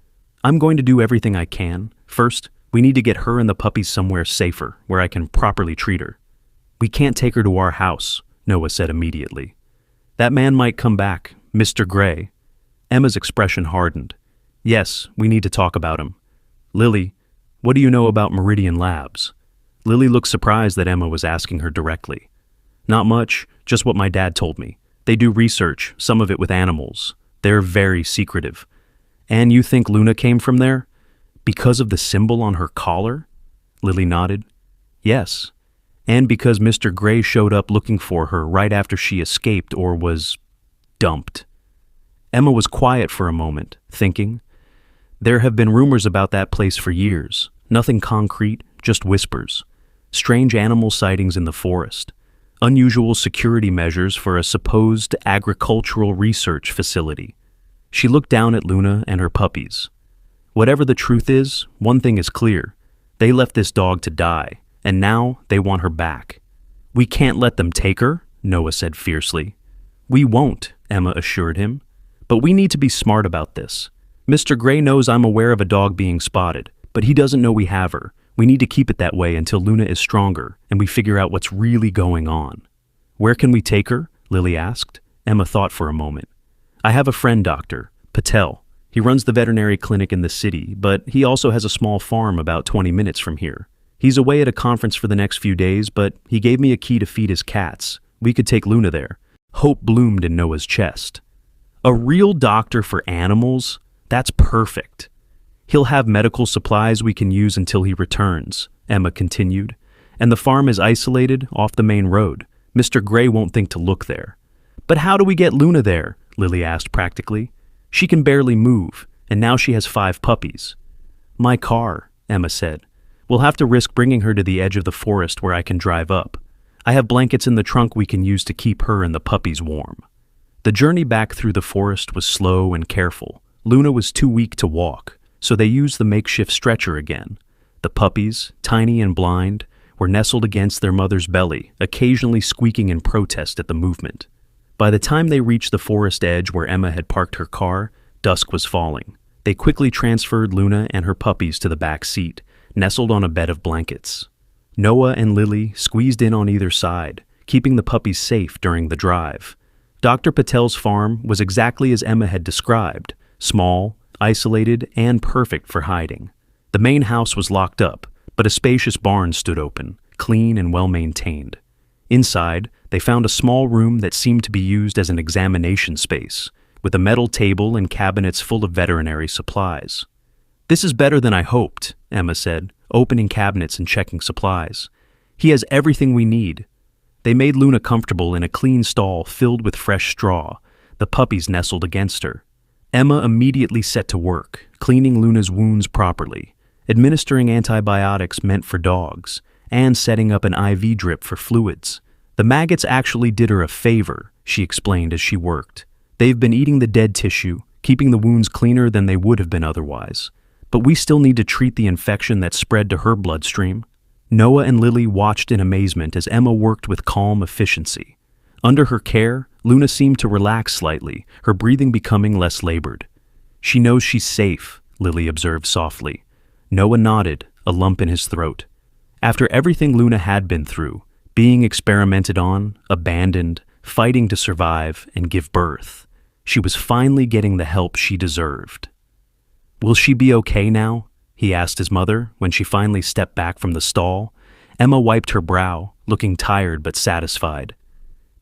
"I'm going to do everything I can. First, we need to get her and the puppies somewhere safer, where I can properly treat her." "We can't take her to our house," Noah said immediately. "That man might come back, Mr. Gray." Emma's expression hardened. "Yes, we need to talk about him. Lily, what do you know about Meridian Labs?" Lily looked surprised that Emma was asking her directly. "Not much, just what my dad told me. They do research, some of it with animals. They're very secretive." "And you think Luna came from there? Because of the symbol on her collar?" Lily nodded. "Yes. And because Mr. Gray showed up looking for her right after she escaped or was dumped." Emma was quiet for a moment, thinking. There have been rumors about that place for years. Nothing concrete, just whispers. Strange animal sightings in the forest. Unusual security measures for a supposed agricultural research facility. She looked down at Luna and her puppies. Whatever the truth is, one thing is clear. They left this dog to die, and now they want her back. "We can't let them take her," Noah said fiercely. "We won't," Emma assured him. "But we need to be smart about this. Mr. Gray knows I'm aware of a dog being spotted, but he doesn't know we have her. We need to keep it that way until Luna is stronger and we figure out what's really going on." "Where can we take her?" Lily asked. Emma thought for a moment. "I have a friend doctor, Patel. He runs the veterinary clinic in the city, but he also has a small farm about 20 minutes from here. He's away at a conference for the next few days, but he gave me a key to feed his cats. We could take Luna there." Hope bloomed in Noah's chest. "A real doctor for animals? That's perfect. He'll have medical supplies we can use until he returns," Emma continued. "And the farm is isolated off the main road. Mr. Gray won't think to look there." "But how do we get Luna there?" Lily asked practically. "She can barely move, and now she has 5 puppies." My car, Emma said. We'll have to risk bringing her to the edge of the forest where I can drive up. I have blankets in the trunk we can use to keep her and the puppies warm. The journey back through the forest was slow and careful. Luna was too weak to walk, so they used the makeshift stretcher again. The puppies, tiny and blind, were nestled against their mother's belly, occasionally squeaking in protest at the movement. By the time they reached the forest edge where Emma had parked her car, dusk was falling. They quickly transferred Luna and her puppies to the back seat, nestled on a bed of blankets. Noah and Lily squeezed in on either side, keeping the puppies safe during the drive. Dr. Patel's farm was exactly as Emma had described, small, isolated, and perfect for hiding. The main house was locked up, but a spacious barn stood open, clean and well-maintained. Inside, they found a small room that seemed to be used as an examination space, with a metal table and cabinets full of veterinary supplies. "This is better than I hoped," Emma said, opening cabinets and checking supplies. "He has everything we need." They made Luna comfortable in a clean stall filled with fresh straw. The puppies nestled against her. Emma immediately set to work, cleaning Luna's wounds properly, administering antibiotics meant for dogs, and setting up an IV drip for fluids. "The maggots actually did her a favor," she explained as she worked. "They've been eating the dead tissue, keeping the wounds cleaner than they would have been otherwise. But we still need to treat the infection that spread to her bloodstream." Noah and Lily watched in amazement as Emma worked with calm efficiency. Under her care, Luna seemed to relax slightly, her breathing becoming less labored. "She knows she's safe," Lily observed softly. Noah nodded, a lump in his throat. After everything Luna had been through, being experimented on, abandoned, fighting to survive and give birth, she was finally getting the help she deserved. "Will she be okay now?" he asked his mother when she finally stepped back from the stall. Emma wiped her brow, looking tired but satisfied.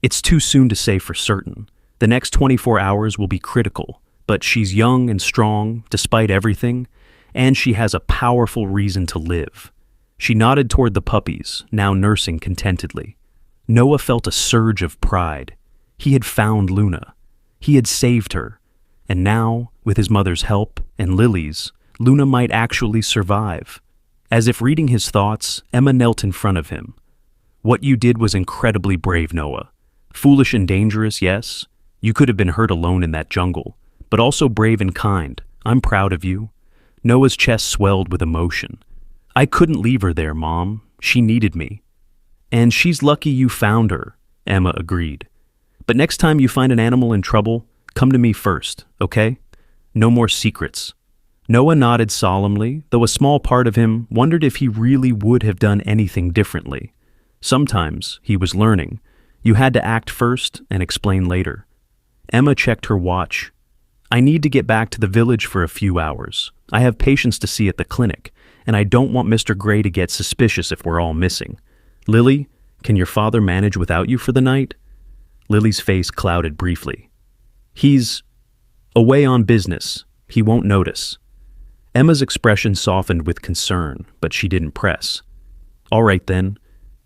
"It's too soon to say for certain. The next 24 hours will be critical, but she's young and strong despite everything, and she has a powerful reason to live." She nodded toward the puppies, now nursing contentedly. Noah felt a surge of pride. He had found Luna. He had saved her. And now, with his mother's help and Lily's, Luna might actually survive. As if reading his thoughts, Emma knelt in front of him. "What you did was incredibly brave, Noah. Foolish and dangerous, yes. You could have been hurt alone in that jungle, but also brave and kind. I'm proud of you." Noah's chest swelled with emotion. "I couldn't leave her there, Mom. She needed me." "And she's lucky you found her," Emma agreed. "But next time you find an animal in trouble, come to me first, okay? No more secrets." Noah nodded solemnly, though a small part of him wondered if he really would have done anything differently. Sometimes, he was learning, you had to act first and explain later. Emma checked her watch. "I need to get back to the village for a few hours. I have patients to see at the clinic, and I don't want Mr. Gray to get suspicious if we're all missing. Lily, can your father manage without you for the night?" Lily's face clouded briefly. "He's away on business. He won't notice." Emma's expression softened with concern, but she didn't press. "All right then,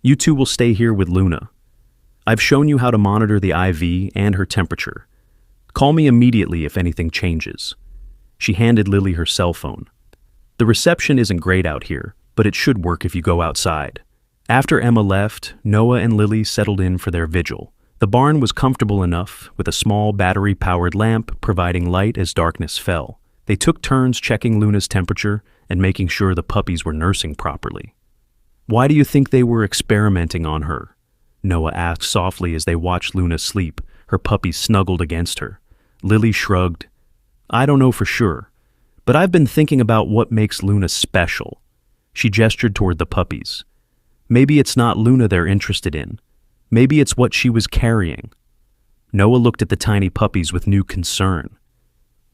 you two will stay here with Luna. I've shown you how to monitor the IV and her temperature. Call me immediately if anything changes." She handed Lily her cell phone. "The reception isn't great out here, but it should work if you go outside." After Emma left, Noah and Lily settled in for their vigil. The barn was comfortable enough, with a small battery-powered lamp providing light as darkness fell. They took turns checking Luna's temperature and making sure the puppies were nursing properly. "Why do you think they were experimenting on her?" Noah asked softly as they watched Luna sleep, her puppies snuggled against her. Lily shrugged. "I don't know for sure, but I've been thinking about what makes Luna special." She gestured toward the puppies. "Maybe it's not Luna they're interested in. Maybe it's what she was carrying." Noah looked at the tiny puppies with new concern.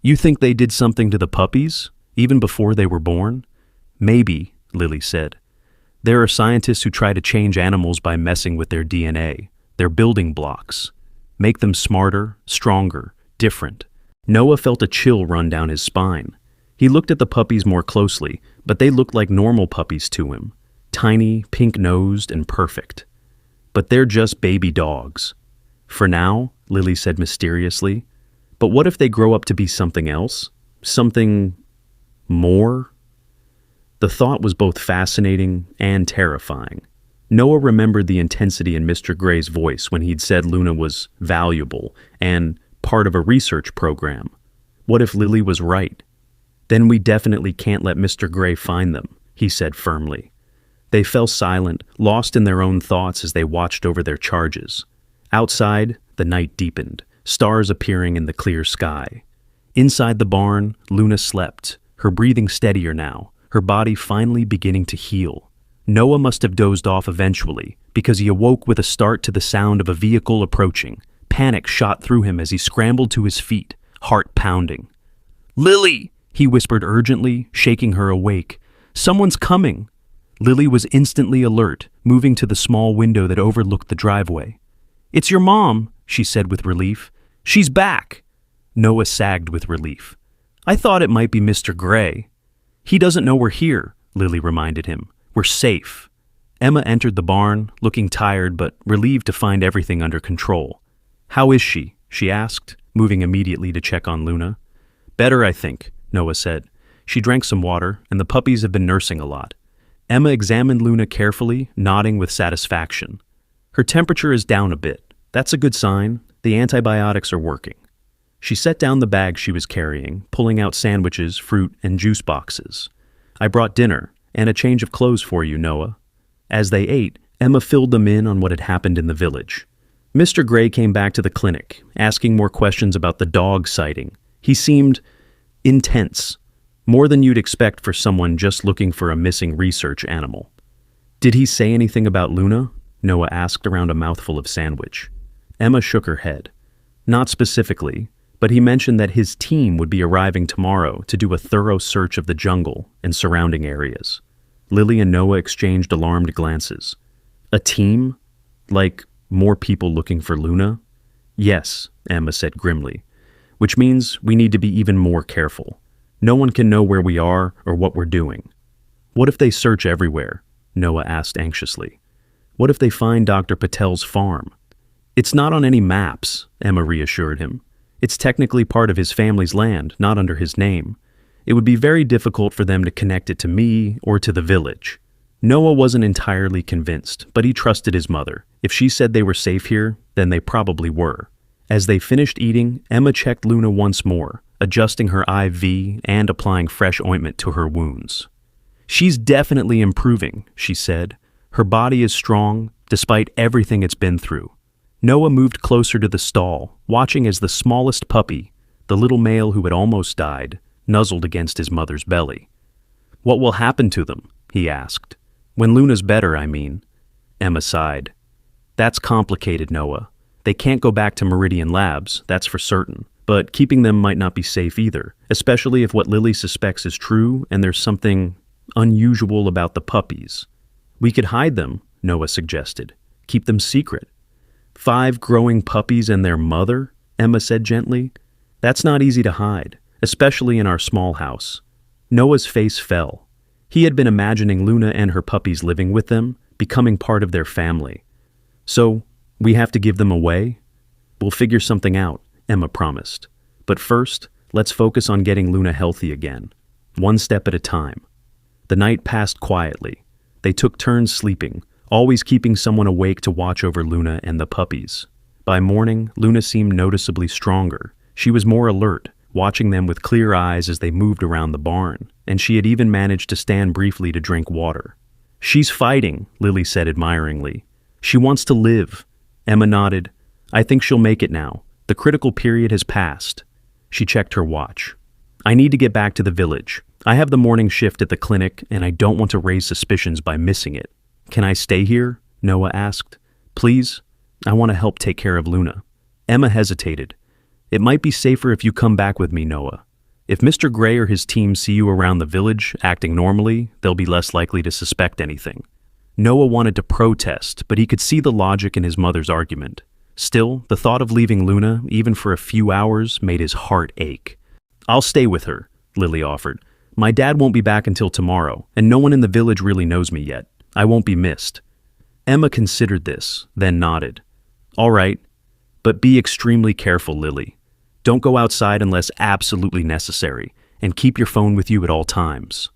"You think they did something to the puppies, even before they were born?" "Maybe," Lily said. "There are scientists who try to change animals by messing with their DNA, their building blocks. Make them smarter, stronger, different." Noah felt a chill run down his spine. He looked at the puppies more closely, but they looked like normal puppies to him. Tiny, pink-nosed, and perfect. "But they're just baby dogs." "For now," Lily said mysteriously. "But what if they grow up to be something else? Something more?" The thought was both fascinating and terrifying. Noah remembered the intensity in Mr. Gray's voice when he'd said Luna was valuable and part of a research program. What if Lily was right? Then we definitely can't let Mr. Gray find them, he said firmly. They fell silent, lost in their own thoughts as they watched over their charges. Outside, the night deepened, stars appearing in the clear sky. Inside the barn, Luna slept, her breathing steadier now, her body finally beginning to heal. Noah must have dozed off eventually, because he awoke with a start to the sound of a vehicle approaching. Panic shot through him as he scrambled to his feet, heart pounding. "Lily!" he whispered urgently, shaking her awake. "Someone's coming!" Lily was instantly alert, moving to the small window that overlooked the driveway. "It's your mom," she said with relief. "She's back!" Noah sagged with relief. "I thought it might be Mr. Gray." "He doesn't know we're here," Lily reminded him. "We're safe." Emma entered the barn, looking tired but relieved to find everything under control. "How is she?" she asked, moving immediately to check on Luna. "Better, I think," Noah said. "She drank some water, and the puppies have been nursing a lot." Emma examined Luna carefully, nodding with satisfaction. "Her temperature is down a bit. That's a good sign. The antibiotics are working." She set down the bag she was carrying, pulling out sandwiches, fruit, and juice boxes. "I brought dinner, and a change of clothes for you, Noah." As they ate, Emma filled them in on what had happened in the village. Mr. Gray came back to the clinic, asking more questions about the dog sighting. He seemed intense, more than you'd expect for someone just looking for a missing research animal. "Did he say anything about Luna?" Noah asked around a mouthful of sandwich. Emma shook her head. "Not specifically, but he mentioned that his team would be arriving tomorrow to do a thorough search of the jungle and surrounding areas." Lily and Noah exchanged alarmed glances. "A team? Like more people looking for Luna?" "Yes," Emma said grimly, "which means we need to be even more careful. No one can know where we are or what we're doing." "What if they search everywhere?" Noah asked anxiously. "What if they find Dr. Patel's farm?" "It's not on any maps," Emma reassured him. "It's technically part of his family's land, not under his name. It would be very difficult for them to connect it to me or to the village." Noah wasn't entirely convinced, but he trusted his mother. If she said they were safe here, then they probably were. As they finished eating, Emma checked Luna once more, adjusting her IV and applying fresh ointment to her wounds. "She's definitely improving," she said. "Her body is strong, despite everything it's been through." Noah moved closer to the stall, watching as the smallest puppy, the little male who had almost died, nuzzled against his mother's belly. "What will happen to them?" he asked. "When Luna's better, I mean." Emma sighed. "That's complicated, Noah. They can't go back to Meridian Labs, that's for certain. But keeping them might not be safe either, especially if what Lily suspects is true and there's something unusual about the puppies. "We could hide them," Noah suggested. "Keep them secret." 5 growing puppies and their mother?" Emma said gently. "That's not easy to hide, especially in our small house." Noah's face fell. He had been imagining Luna and her puppies living with them, becoming part of their family. "So, we have to give them away?" "We'll figure something out," Emma promised. "But first, let's focus on getting Luna healthy again, one step at a time." The night passed quietly. They took turns sleeping, always keeping someone awake to watch over Luna and the puppies. By morning, Luna seemed noticeably stronger. She was more alert, watching them with clear eyes as they moved around the barn, and she had even managed to stand briefly to drink water. "She's fighting," Lily said admiringly. "She wants to live." Emma nodded. "I think she'll make it now. The critical period has passed." She checked her watch. "I need to get back to the village. I have the morning shift at the clinic, and I don't want to raise suspicions by missing it." "Can I stay here?" Noah asked. "Please? I want to help take care of Luna." Emma hesitated. "It might be safer if you come back with me, Noah. If Mr. Gray or his team see you around the village, acting normally, they'll be less likely to suspect anything." Noah wanted to protest, but he could see the logic in his mother's argument. Still, the thought of leaving Luna, even for a few hours, made his heart ache. "I'll stay with her," Lily offered. "My dad won't be back until tomorrow, and no one in the village really knows me yet. I won't be missed." Emma considered this, then nodded. "All right, but be extremely careful, Lily. Don't go outside unless absolutely necessary, and keep your phone with you at all times."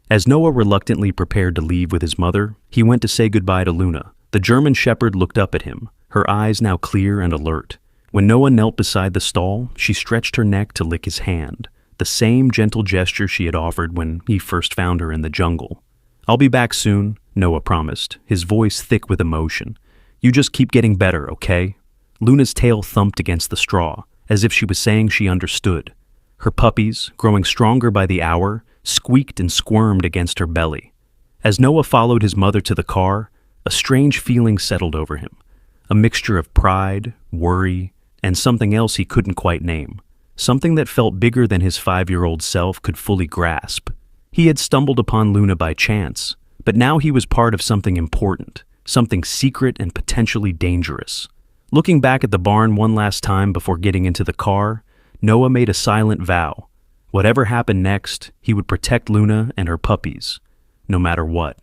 As Noah reluctantly prepared to leave with his mother, he went to say goodbye to Luna. The German shepherd looked up at him, her eyes now clear and alert. When Noah knelt beside the stall, she stretched her neck to lick his hand, the same gentle gesture she had offered when he first found her in the jungle. "I'll be back soon," Noah promised, his voice thick with emotion. "You just keep getting better, okay?" Luna's tail thumped against the straw, as if she was saying she understood. Her puppies, growing stronger by the hour, squeaked and squirmed against her belly. As Noah followed his mother to the car, a strange feeling settled over him, a mixture of pride, worry, and something else he couldn't quite name, something that felt bigger than his 5-year-old self could fully grasp. He had stumbled upon Luna by chance, but now he was part of something important, something secret and potentially dangerous. Looking back at the barn one last time before getting into the car, Noah made a silent vow. Whatever happened next, he would protect Luna and her puppies, no matter what.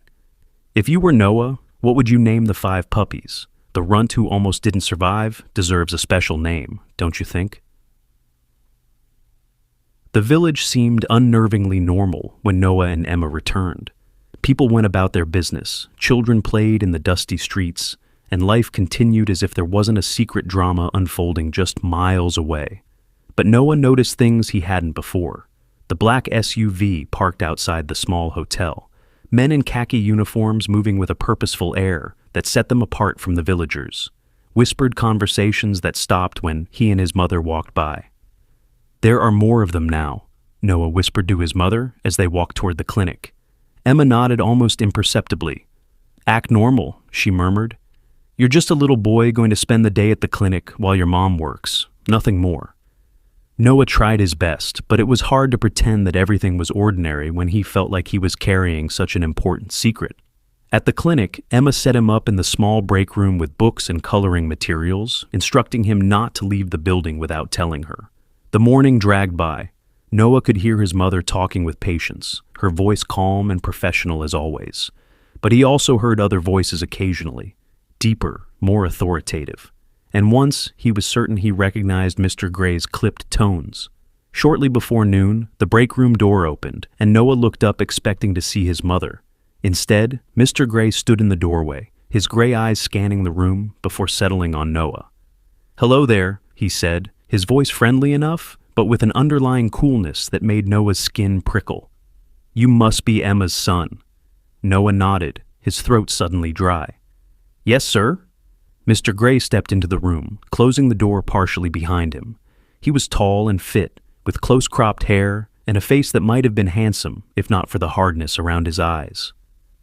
If you were Noah, what would you name the 5 puppies? The runt who almost didn't survive deserves a special name, don't you think? The village seemed unnervingly normal when Noah and Emma returned. People went about their business, children played in the dusty streets, and life continued as if there wasn't a secret drama unfolding just miles away. But Noah noticed things he hadn't before. The black SUV parked outside the small hotel, men in khaki uniforms moving with a purposeful air that set them apart from the villagers, whispered conversations that stopped when he and his mother walked by. "There are more of them now," Noah whispered to his mother as they walked toward the clinic. Emma nodded almost imperceptibly. "Act normal," she murmured. "You're just a little boy going to spend the day at the clinic while your mom works, nothing more." Noah tried his best, but it was hard to pretend that everything was ordinary when he felt like he was carrying such an important secret. At the clinic, Emma set him up in the small break room with books and coloring materials, instructing him not to leave the building without telling her. The morning dragged by. Noah could hear his mother talking with patience, her voice calm and professional as always. But he also heard other voices occasionally, deeper, more authoritative. And once, he was certain he recognized Mr. Gray's clipped tones. Shortly before noon, the break room door opened, and Noah looked up expecting to see his mother. Instead, Mr. Gray stood in the doorway, his gray eyes scanning the room before settling on Noah. "Hello there," he said, his voice friendly enough, but with an underlying coolness that made Noah's skin prickle. "You must be Emma's son." Noah nodded, his throat suddenly dry. "Yes, sir." Mr. Gray stepped into the room, closing the door partially behind him. He was tall and fit, with close-cropped hair and a face that might have been handsome if not for the hardness around his eyes.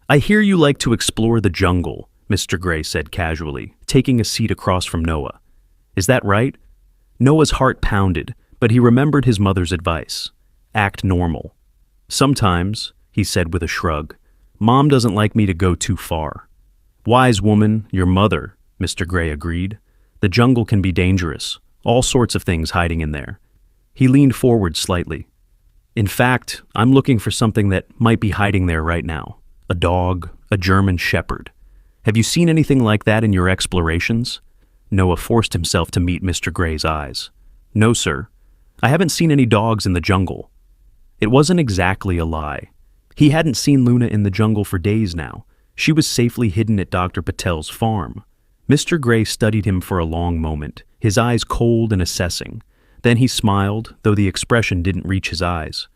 "I hear you like to explore the jungle," Mr. Gray said casually, taking a seat across from Noah. "Is that right?" Noah's heart pounded, but he remembered his mother's advice. Act normal. "Sometimes," he said with a shrug, "Mom doesn't like me to go too far." "Wise woman, your mother," Mr. Gray agreed. "The jungle can be dangerous, all sorts of things hiding in there." He leaned forward slightly. "In fact, I'm looking for something that might be hiding there right now. A dog, a German shepherd. Have you seen anything like that in your explorations?" Noah forced himself to meet Mr. Gray's eyes. "No, sir. I haven't seen any dogs in the jungle." It wasn't exactly a lie. He hadn't seen Luna in the jungle for days now. She was safely hidden at Dr. Patel's farm. Mr. Gray studied him for a long moment, his eyes cold and assessing. Then he smiled, though the expression didn't reach his eyes.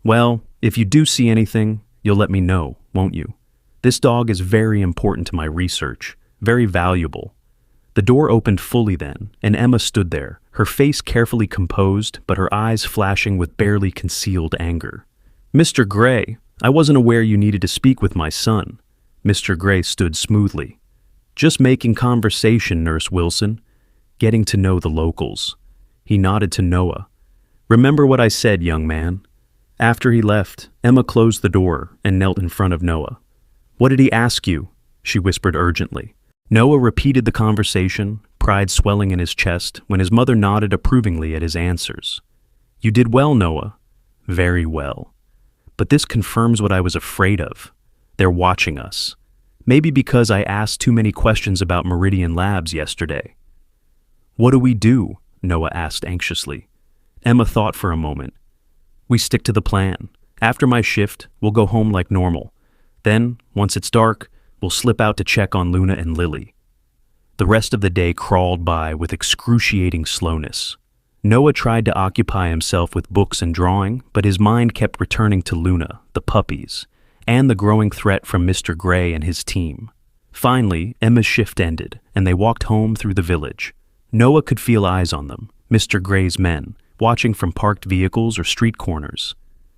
"Well, if you do see anything, you'll let me know, won't you? This dog is very important to my research, very valuable." The door opened fully then, and Emma stood there, her face carefully composed, but her eyes flashing with barely concealed anger. "Mr. Gray, I wasn't aware you needed to speak with my son." Mr. Gray stood smoothly. "Just making conversation, Nurse Wilson. Getting to know the locals." He nodded to Noah. "Remember what I said, young man." After he left, Emma closed the door and knelt in front of Noah. "What did he ask you?" she whispered urgently. Noah repeated the conversation, pride swelling in his chest, when his mother nodded approvingly at his answers. "You did well, Noah. Very well. But this confirms what I was afraid of. They're watching us. Maybe because I asked too many questions about Meridian Labs yesterday." "What do we do?" Noah asked anxiously. Emma thought for a moment. "We stick to the plan. After my shift, we'll go home like normal. Then, once it's dark, we'll slip out to check on Luna and Lily. The rest of the day crawled by with excruciating slowness. Noah tried to occupy himself with books and drawing, but his mind kept returning to Luna, the puppies, and the growing threat from Mr. Gray and his team. Finally, Emma's shift ended, and they walked home through the village. Noah could feel eyes on them, Mr. Gray's men, watching from parked vehicles or street corners.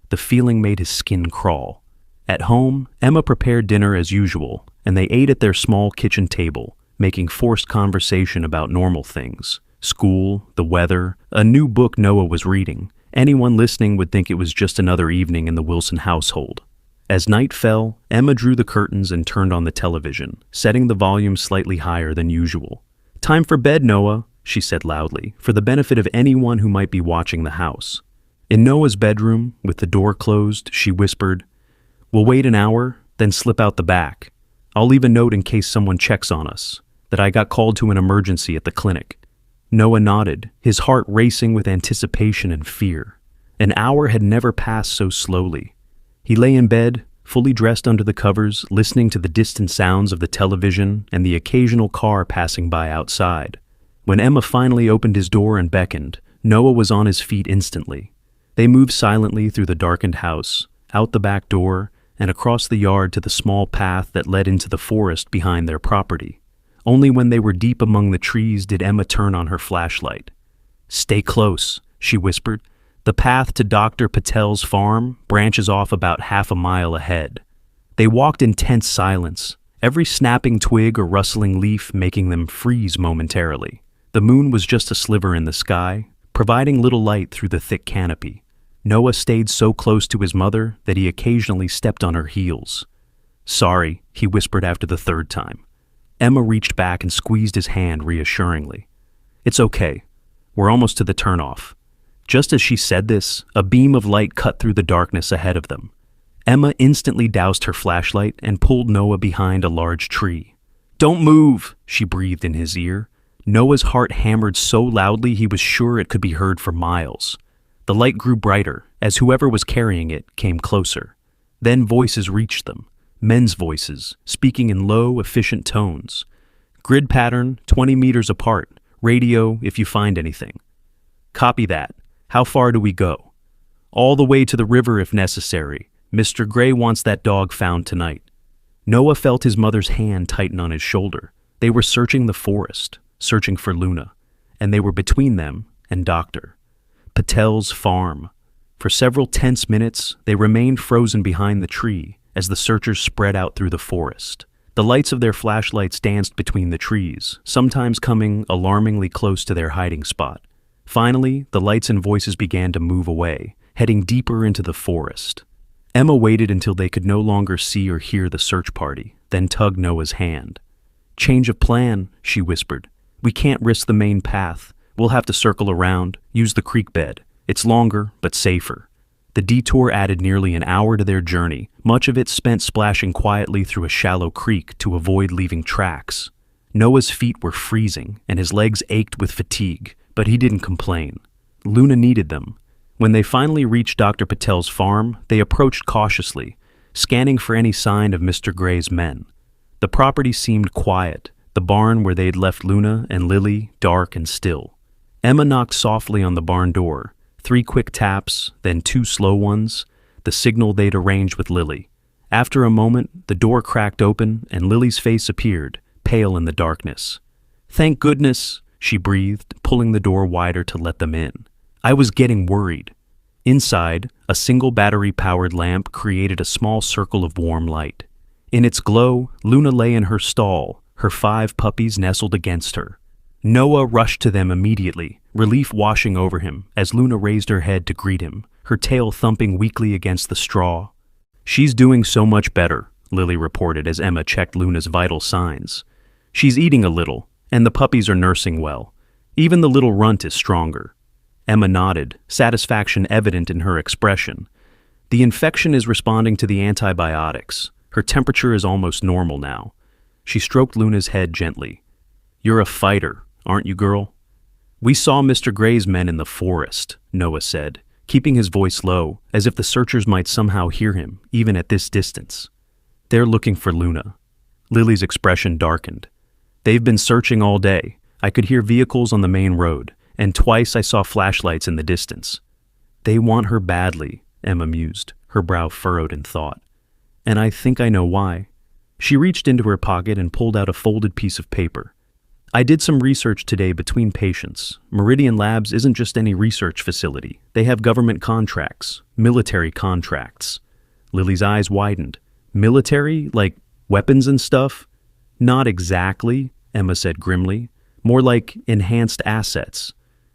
The feeling made his skin crawl. At home, Emma prepared dinner as usual, and they ate at their small kitchen table, making forced conversation about normal things. School, the weather, a new book Noah was reading. Anyone listening would think it was just another evening in the Wilson household. As night fell, Emma drew the curtains and turned on the television, setting the volume slightly higher than usual. "Time for bed, Noah," she said loudly, for the benefit of anyone who might be watching the house. In Noah's bedroom, with the door closed, she whispered, "We'll wait an hour, then slip out the back. I'll leave a note in case someone checks on us, that I got called to an emergency at the clinic." Noah nodded, his heart racing with anticipation and fear. An hour had never passed so slowly. He lay in bed, fully dressed under the covers, listening to the distant sounds of the television and the occasional car passing by outside. When Emma finally opened his door and beckoned, Noah was on his feet instantly. They moved silently through the darkened house, out the back door, and across the yard to the small path that led into the forest behind their property. Only when they were deep among the trees did Emma turn on her flashlight. "Stay close," she whispered. "The path to Dr. Patel's farm branches off about half a mile ahead." They walked in tense silence, every snapping twig or rustling leaf making them freeze momentarily. The moon was just a sliver in the sky, providing little light through the thick canopy. Noah stayed so close to his mother that he occasionally stepped on her heels. "Sorry," he whispered after the third time. Emma reached back and squeezed his hand reassuringly. "It's okay. We're almost to the turnoff." Just as she said this, a beam of light cut through the darkness ahead of them. Emma instantly doused her flashlight and pulled Noah behind a large tree. "Don't move," she breathed in his ear. Noah's heart hammered so loudly he was sure it could be heard for miles. The light grew brighter as whoever was carrying it came closer. Then voices reached them. Men's voices, speaking in low, efficient tones. "Grid pattern, 20 meters apart. Radio if you find anything." "Copy that. How far do we go?" "All the way to the river if necessary. Mr. Gray wants that dog found tonight." Noah felt his mother's hand tighten on his shoulder. They were searching the forest, searching for Luna, and they were between them and Dr. Patel's farm. For several tense minutes, they remained frozen behind the tree, as the searchers spread out through the forest. The lights of their flashlights danced between the trees, sometimes coming alarmingly close to their hiding spot. Finally, the lights and voices began to move away, heading deeper into the forest. Emma waited until they could no longer see or hear the search party, then tugged Noah's hand. "Change of plan," she whispered. "We can't risk the main path. We'll have to circle around, use the creek bed. It's longer, but safer." The detour added nearly an hour to their journey, much of it spent splashing quietly through a shallow creek to avoid leaving tracks. Noah's feet were freezing, and his legs ached with fatigue, but he didn't complain. Luna needed them. When they finally reached Dr. Patel's farm, they approached cautiously, scanning for any sign of Mr. Gray's men. The property seemed quiet, the barn where they had left Luna and Lily dark and still. Emma knocked softly on the barn door. 3 quick taps, then 2 slow ones, the signal they'd arranged with Lily. After a moment, the door cracked open and Lily's face appeared, pale in the darkness. "Thank goodness," she breathed, pulling the door wider to let them in. "I was getting worried." Inside, a single battery-powered lamp created a small circle of warm light. In its glow, Luna lay in her stall, her 5 puppies nestled against her. Noah rushed to them immediately, relief washing over him as Luna raised her head to greet him, her tail thumping weakly against the straw. "She's doing so much better," Lily reported as Emma checked Luna's vital signs. "She's eating a little, and the puppies are nursing well. Even the little runt is stronger." Emma nodded, satisfaction evident in her expression. "The infection is responding to the antibiotics. Her temperature is almost normal now." She stroked Luna's head gently. "You're a fighter, aren't you, girl?" "We saw Mr. Gray's men in the forest," Noah said. keeping his voice low, as if the searchers might somehow hear him, even at this distance. "They're looking for Luna." Lily's expression darkened. "They've been searching all day. I could hear vehicles on the main road, and twice I saw flashlights in the distance." "They want her badly," Emma mused, her brow furrowed in thought. "And I think I know why." She reached into her pocket and pulled out a folded piece of paper. "I did some research today between patients. Meridian Labs isn't just any research facility. They have government contracts, military contracts." Lily's eyes widened. "Military? Like weapons and stuff?" "Not exactly," Emma said grimly. "More like enhanced assets.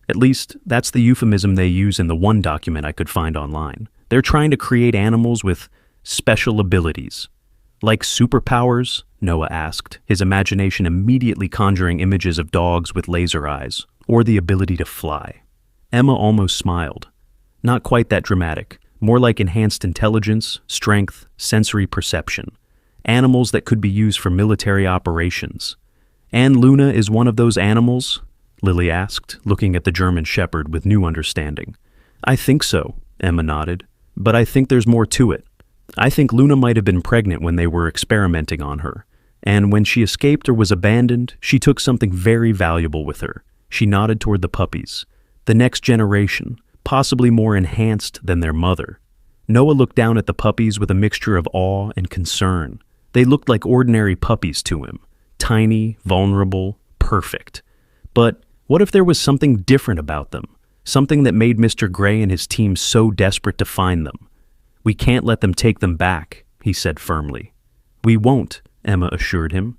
At least, that's the euphemism they use in the one document I could find online. They're trying to create animals with special abilities." "Like superpowers?" Noah asked, his imagination immediately conjuring images of dogs with laser eyes, or the ability to fly. Emma almost smiled. "Not quite that dramatic. More like enhanced intelligence, strength, sensory perception. Animals that could be used for military operations." "And Luna is one of those animals?" Lily asked, looking at the German Shepherd with new understanding. "I think so," Emma nodded. "But I think there's more to it. I think Luna might have been pregnant when they were experimenting on her. And when she escaped or was abandoned, she took something very valuable with her." She nodded toward the puppies. "The next generation, possibly more enhanced than their mother." Noah looked down at the puppies with a mixture of awe and concern. They looked like ordinary puppies to him. Tiny, vulnerable, perfect. But what if there was something different about them? Something that made Mr. Gray and his team so desperate to find them? "We can't let them take them back," he said firmly. "We won't," Emma assured him.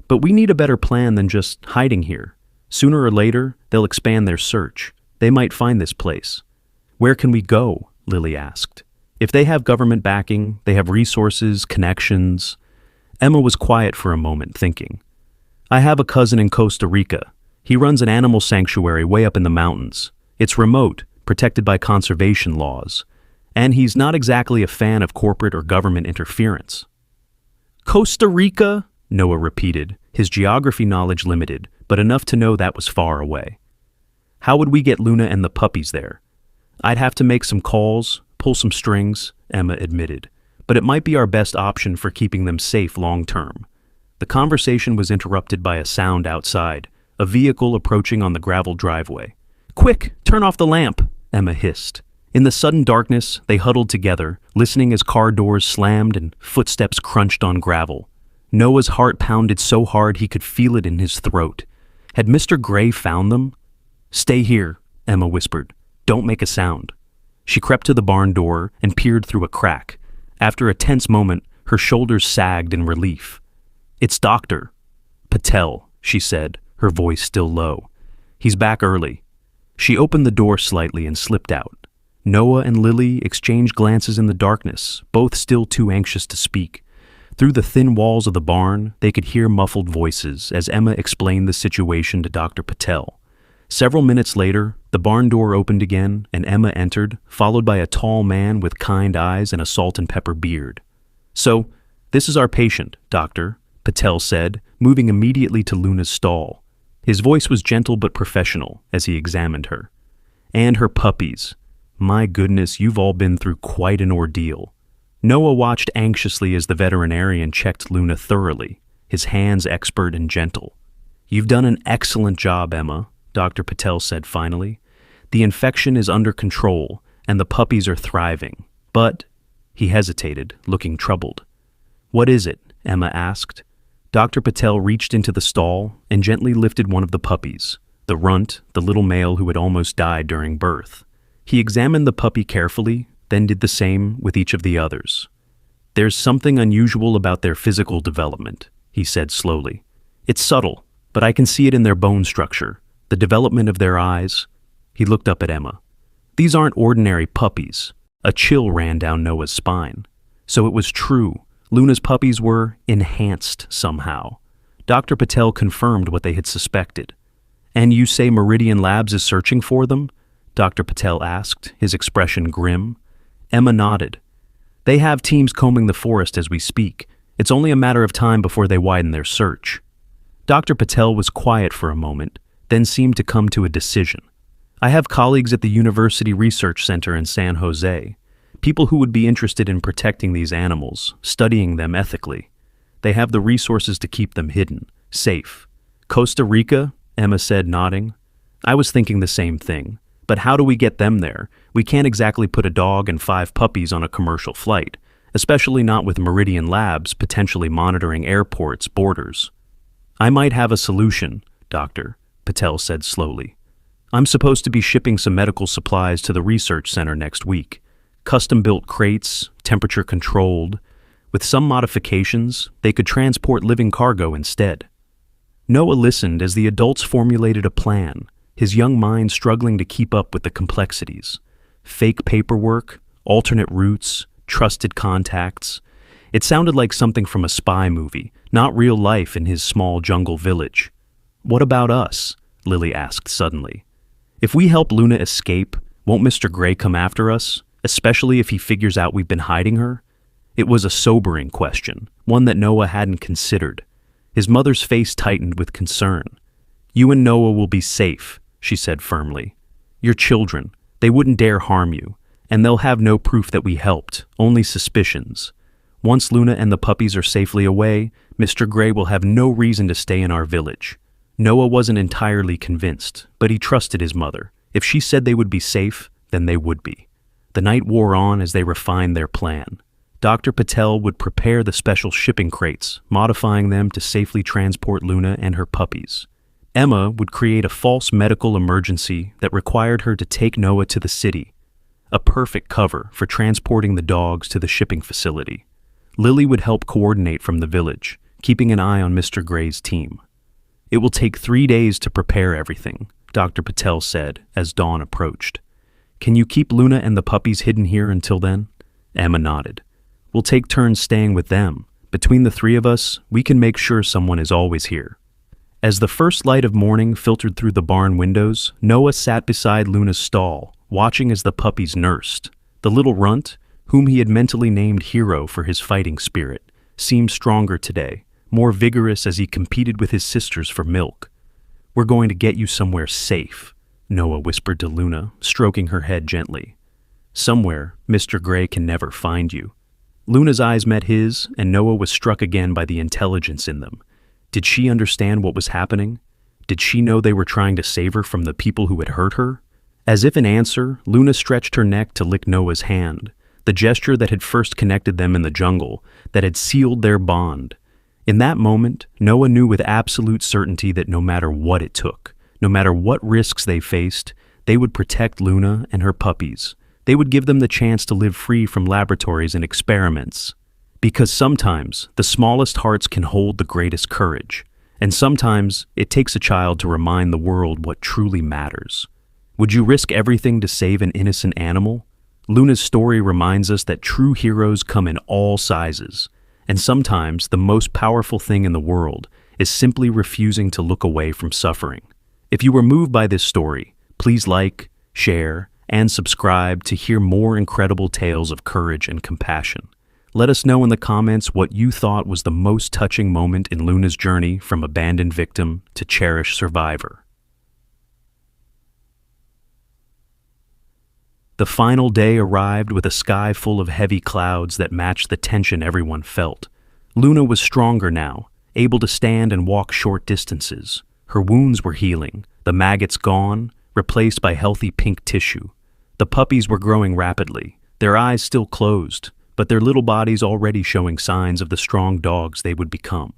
"But we need a better plan than just hiding here. Sooner or later, they'll expand their search. They might find this place." "Where can we go?" Lily asked. "If they have government backing, they have resources, connections." Emma was quiet for a moment, thinking. "I have a cousin in Costa Rica. He runs an animal sanctuary way up in the mountains. It's remote, protected by conservation laws. And he's not exactly a fan of corporate or government interference." "Costa Rica?" Noah repeated, his geography knowledge limited, but enough to know that was far away. "How would we get Luna and the puppies there?" "I'd have to make some calls, pull some strings," Emma admitted, "but it might be our best option for keeping them safe long term." The conversation was interrupted by a sound outside, a vehicle approaching on the gravel driveway. "Quick, turn off the lamp," Emma hissed. In the sudden darkness, they huddled together, listening as car doors slammed and footsteps crunched on gravel. Noah's heart pounded so hard he could feel it in his throat. Had Mr. Gray found them? "Stay here," Emma whispered. "Don't make a sound." She crept to the barn door and peered through a crack. After a tense moment, her shoulders sagged in relief. "It's Dr. Patel," she said, her voice still low. "He's back early." She opened the door slightly and slipped out. Noah and Lily exchanged glances in the darkness, both still too anxious to speak. Through the thin walls of the barn, they could hear muffled voices as Emma explained the situation to Dr. Patel. Several minutes later, the barn door opened again and Emma entered, followed by a tall man with kind eyes and a salt and pepper beard. "So, this is our patient, Doctor," Patel said, moving immediately to Luna's stall. His voice was gentle but professional as he examined her. "And her puppies. My goodness, you've all been through quite an ordeal." Noah watched anxiously as the veterinarian checked Luna thoroughly, his hands expert and gentle. "You've done an excellent job, Emma," Dr. Patel said finally. "The infection is under control, and the puppies are thriving. But," he hesitated, looking troubled. "What is it?" Emma asked. Dr. Patel reached into the stall and gently lifted one of the puppies, the runt, the little male who had almost died during birth. He examined the puppy carefully, then did the same with each of the others. "There's something unusual about their physical development," he said slowly. "It's subtle, but I can see it in their bone structure, the development of their eyes." He looked up at Emma. "These aren't ordinary puppies." A chill ran down Noah's spine. So it was true. Luna's puppies were enhanced somehow. Dr. Patel confirmed what they had suspected. "And you say Meridian Labs is searching for them?" Dr. Patel asked, his expression grim. Emma nodded. "They have teams combing the forest as we speak. It's only a matter of time before they widen their search." Dr. Patel was quiet for a moment, then seemed to come to a decision. I have colleagues at the University Research Center in San Jose, people who would be interested in protecting these animals, studying them ethically. They have the resources to keep them hidden, safe. Costa Rica? Emma said, nodding. I was thinking the same thing. But how do we get them there? We can't exactly put a dog and 5 puppies on a commercial flight, especially not with Meridian Labs potentially monitoring airports' borders. I might have a solution, Doctor, Patel said slowly. I'm supposed to be shipping some medical supplies to the research center next week. Custom-built crates, temperature-controlled. With some modifications, they could transport living cargo instead. Noah listened as the adults formulated a plan, his young mind struggling to keep up with the complexities. Fake paperwork, alternate routes, trusted contacts. It sounded like something from a spy movie, not real life in his small jungle village. What about us? Lily asked suddenly. If we help Luna escape, won't Mr. Gray come after us, especially if he figures out we've been hiding her? It was a sobering question, one that Noah hadn't considered. His mother's face tightened with concern. You and Noah will be safe, she said firmly. You're children. They wouldn't dare harm you, and they'll have no proof that we helped, only suspicions. Once Luna and the puppies are safely away, Mr. Gray will have no reason to stay in our village. Noah wasn't entirely convinced, but he trusted his mother. If she said they would be safe, then they would be. The night wore on as they refined their plan. Dr. Patel would prepare the special shipping crates, modifying them to safely transport Luna and her puppies. Emma would create a false medical emergency that required her to take Noah to the city, a perfect cover for transporting the dogs to the shipping facility. Lily would help coordinate from the village, keeping an eye on Mr. Gray's team. It will take 3 days to prepare everything, Dr. Patel said as dawn approached. Can you keep Luna and the puppies hidden here until then? Emma nodded. We'll take turns staying with them. Between the 3 of us, we can make sure someone is always here. As the first light of morning filtered through the barn windows, Noah sat beside Luna's stall, watching as the puppies nursed. The little runt, whom he had mentally named Hero for his fighting spirit, seemed stronger today, more vigorous as he competed with his sisters for milk. We're going to get you somewhere safe, Noah whispered to Luna, stroking her head gently. Somewhere Mr. Gray can never find you. Luna's eyes met his, and Noah was struck again by the intelligence in them. Did she understand what was happening? Did she know they were trying to save her from the people who had hurt her? As if in answer, Luna stretched her neck to lick Noah's hand, the gesture that had first connected them in the jungle, that had sealed their bond. In that moment, Noah knew with absolute certainty that no matter what it took, no matter what risks they faced, they would protect Luna and her puppies. They would give them the chance to live free from laboratories and experiments. Because sometimes the smallest hearts can hold the greatest courage, and sometimes it takes a child to remind the world what truly matters. Would you risk everything to save an innocent animal? Luna's story reminds us that true heroes come in all sizes, and sometimes the most powerful thing in the world is simply refusing to look away from suffering. If you were moved by this story, please like, share, and subscribe to hear more incredible tales of courage and compassion. Let us know in the comments what you thought was the most touching moment in Luna's journey from abandoned victim to cherished survivor. The final day arrived with a sky full of heavy clouds that matched the tension everyone felt. Luna was stronger now, able to stand and walk short distances. Her wounds were healing, the maggots gone, replaced by healthy pink tissue. The puppies were growing rapidly, their eyes still closed, but their little bodies already showing signs of the strong dogs they would become.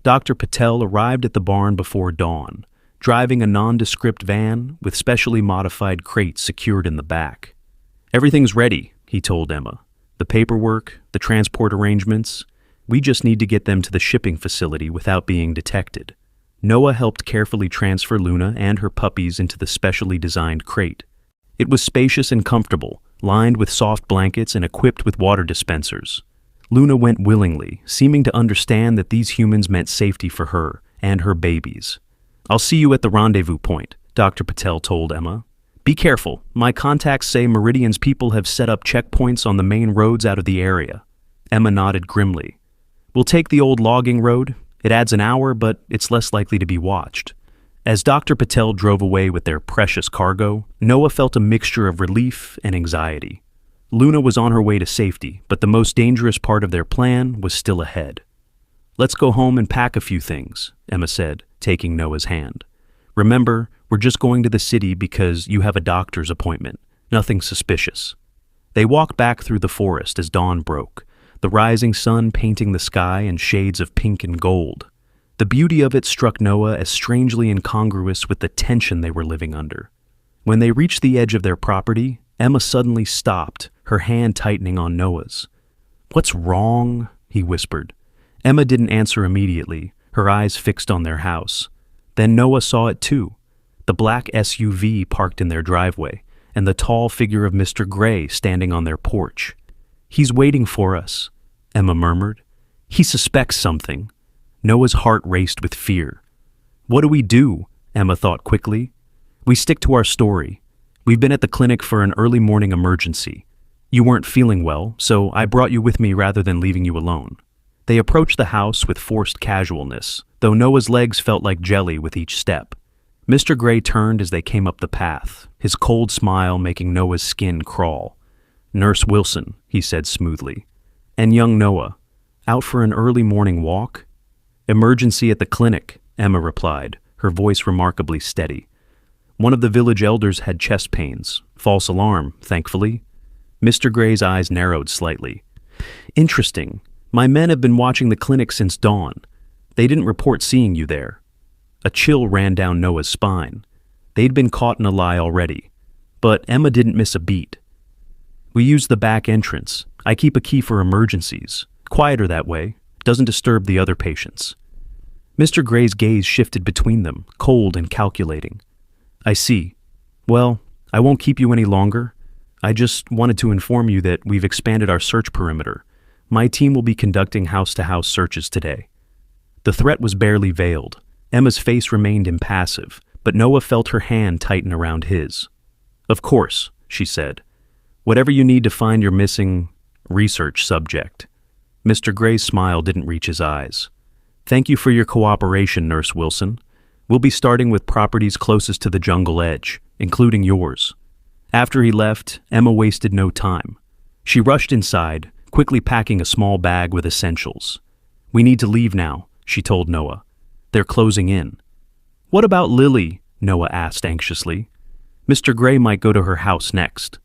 Dr. Patel arrived at the barn before dawn, driving a nondescript van with specially modified crates secured in the back. Everything's ready, he told Emma. The paperwork, the transport arrangements, we just need to get them to the shipping facility without being detected. Noah helped carefully transfer Luna and her puppies into the specially designed crate. It was spacious and comfortable, lined with soft blankets and equipped with water dispensers. Luna went willingly, seeming to understand that these humans meant safety for her and her babies. I'll see you at the rendezvous point, Dr. Patel told Emma. Be careful. My contacts say Meridian's people have set up checkpoints on the main roads out of the area. Emma nodded grimly. We'll take the old logging road. It adds an hour, but it's less likely to be watched. As Dr. Patel drove away with their precious cargo, Noah felt a mixture of relief and anxiety. Luna was on her way to safety, but the most dangerous part of their plan was still ahead. "Let's go home and pack a few things," Emma said, taking Noah's hand. "Remember, we're just going to the city because you have a doctor's appointment. Nothing suspicious." They walked back through the forest as dawn broke, the rising sun painting the sky in shades of pink and gold. The beauty of it struck Noah as strangely incongruous with the tension they were living under. When they reached the edge of their property, Emma suddenly stopped, her hand tightening on Noah's. "What's wrong?" he whispered. Emma didn't answer immediately, her eyes fixed on their house. Then Noah saw it too, the black SUV parked in their driveway, and the tall figure of Mr. Gray standing on their porch. "He's waiting for us," Emma murmured. "He suspects something." Noah's heart raced with fear. "What do we do?" Emma thought quickly. "We stick to our story. We've been at the clinic for an early morning emergency. You weren't feeling well, so I brought you with me rather than leaving you alone." They approached the house with forced casualness, though Noah's legs felt like jelly with each step. Mr. Gray turned as they came up the path, his cold smile making Noah's skin crawl. "Nurse Wilson," he said smoothly. "And young Noah, out for an early morning walk?" "Emergency at the clinic," Emma replied, her voice remarkably steady. "One of the village elders had chest pains. False alarm, thankfully." Mr. Gray's eyes narrowed slightly. "Interesting. My men have been watching the clinic since dawn. They didn't report seeing you there." A chill ran down Noah's spine. They'd been caught in a lie already. But Emma didn't miss a beat. "We use the back entrance. I keep a key for emergencies. Quieter that way. Doesn't disturb the other patients." Mr. Gray's gaze shifted between them, cold and calculating. "I see. Well, I won't keep you any longer. I just wanted to inform you that we've expanded our search perimeter. My team will be conducting house-to-house searches today." The threat was barely veiled. Emma's face remained impassive, but Noah felt her hand tighten around his. "Of course," she said. "Whatever you need to find your missing research subject." Mr. Gray's smile didn't reach his eyes. "Thank you for your cooperation, Nurse Wilson. We'll be starting with properties closest to the jungle edge, including yours." After he left, Emma wasted no time. She rushed inside, quickly packing a small bag with essentials. "We need to leave now," she told Noah. "They're closing in." "What about Lily?" Noah asked anxiously. "Mr. Gray might go to her house next."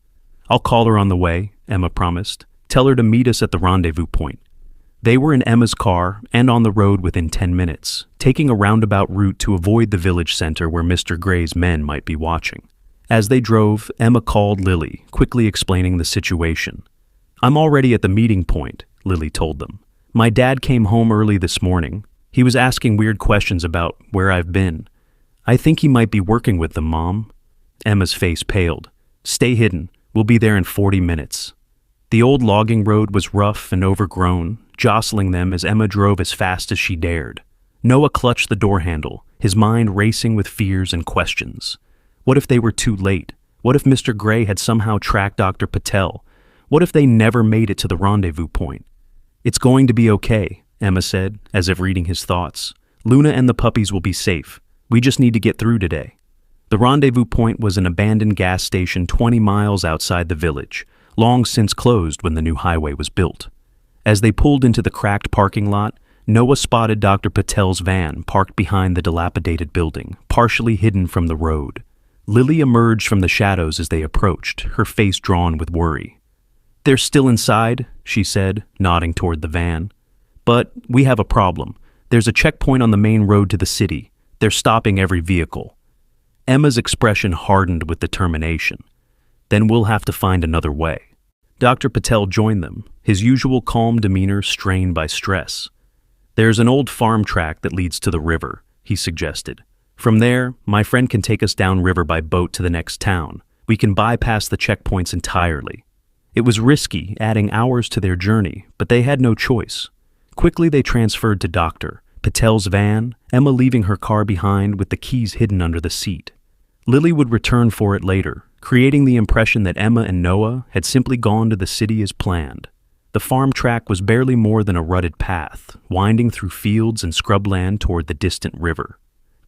"I'll call her on the way," Emma promised. "Tell her to meet us at the rendezvous point." They were in Emma's car and on the road within 10 minutes, taking a roundabout route to avoid the village center where Mr. Gray's men might be watching. As they drove, Emma called Lily, quickly explaining the situation. "I'm already at the meeting point," Lily told them. "My dad came home early this morning. He was asking weird questions about where I've been. I think he might be working with them, Mom." Emma's face paled. "Stay hidden. We'll be there in 40 minutes." The old logging road was rough and overgrown, jostling them as Emma drove as fast as she dared. Noah clutched the door handle, his mind racing with fears and questions. What if they were too late? What if Mr. Gray had somehow tracked Dr. Patel? What if they never made it to the rendezvous point? "It's going to be okay," Emma said, as if reading his thoughts. "Luna and the puppies will be safe. We just need to get through today." The rendezvous point was an abandoned gas station 20 miles outside the village, long since closed when the new highway was built. As they pulled into the cracked parking lot, Noah spotted Dr. Patel's van parked behind the dilapidated building, partially hidden from the road. Lily emerged from the shadows as they approached, her face drawn with worry. "They're still inside," she said, nodding toward the van. "But we have a problem. There's a checkpoint on the main road to the city. They're stopping every vehicle." Emma's expression hardened with determination. "Then we'll have to find another way." Dr. Patel joined them, his usual calm demeanor strained by stress. "There's an old farm track that leads to the river," he suggested. "From there, my friend can take us downriver by boat to the next town. We can bypass the checkpoints entirely." It was risky, adding hours to their journey, but they had no choice. Quickly they transferred to Dr. Patel's van, Emma leaving her car behind with the keys hidden under the seat. Lily would return for it later, creating the impression that Emma and Noah had simply gone to the city as planned. The farm track was barely more than a rutted path, winding through fields and scrubland toward the distant river.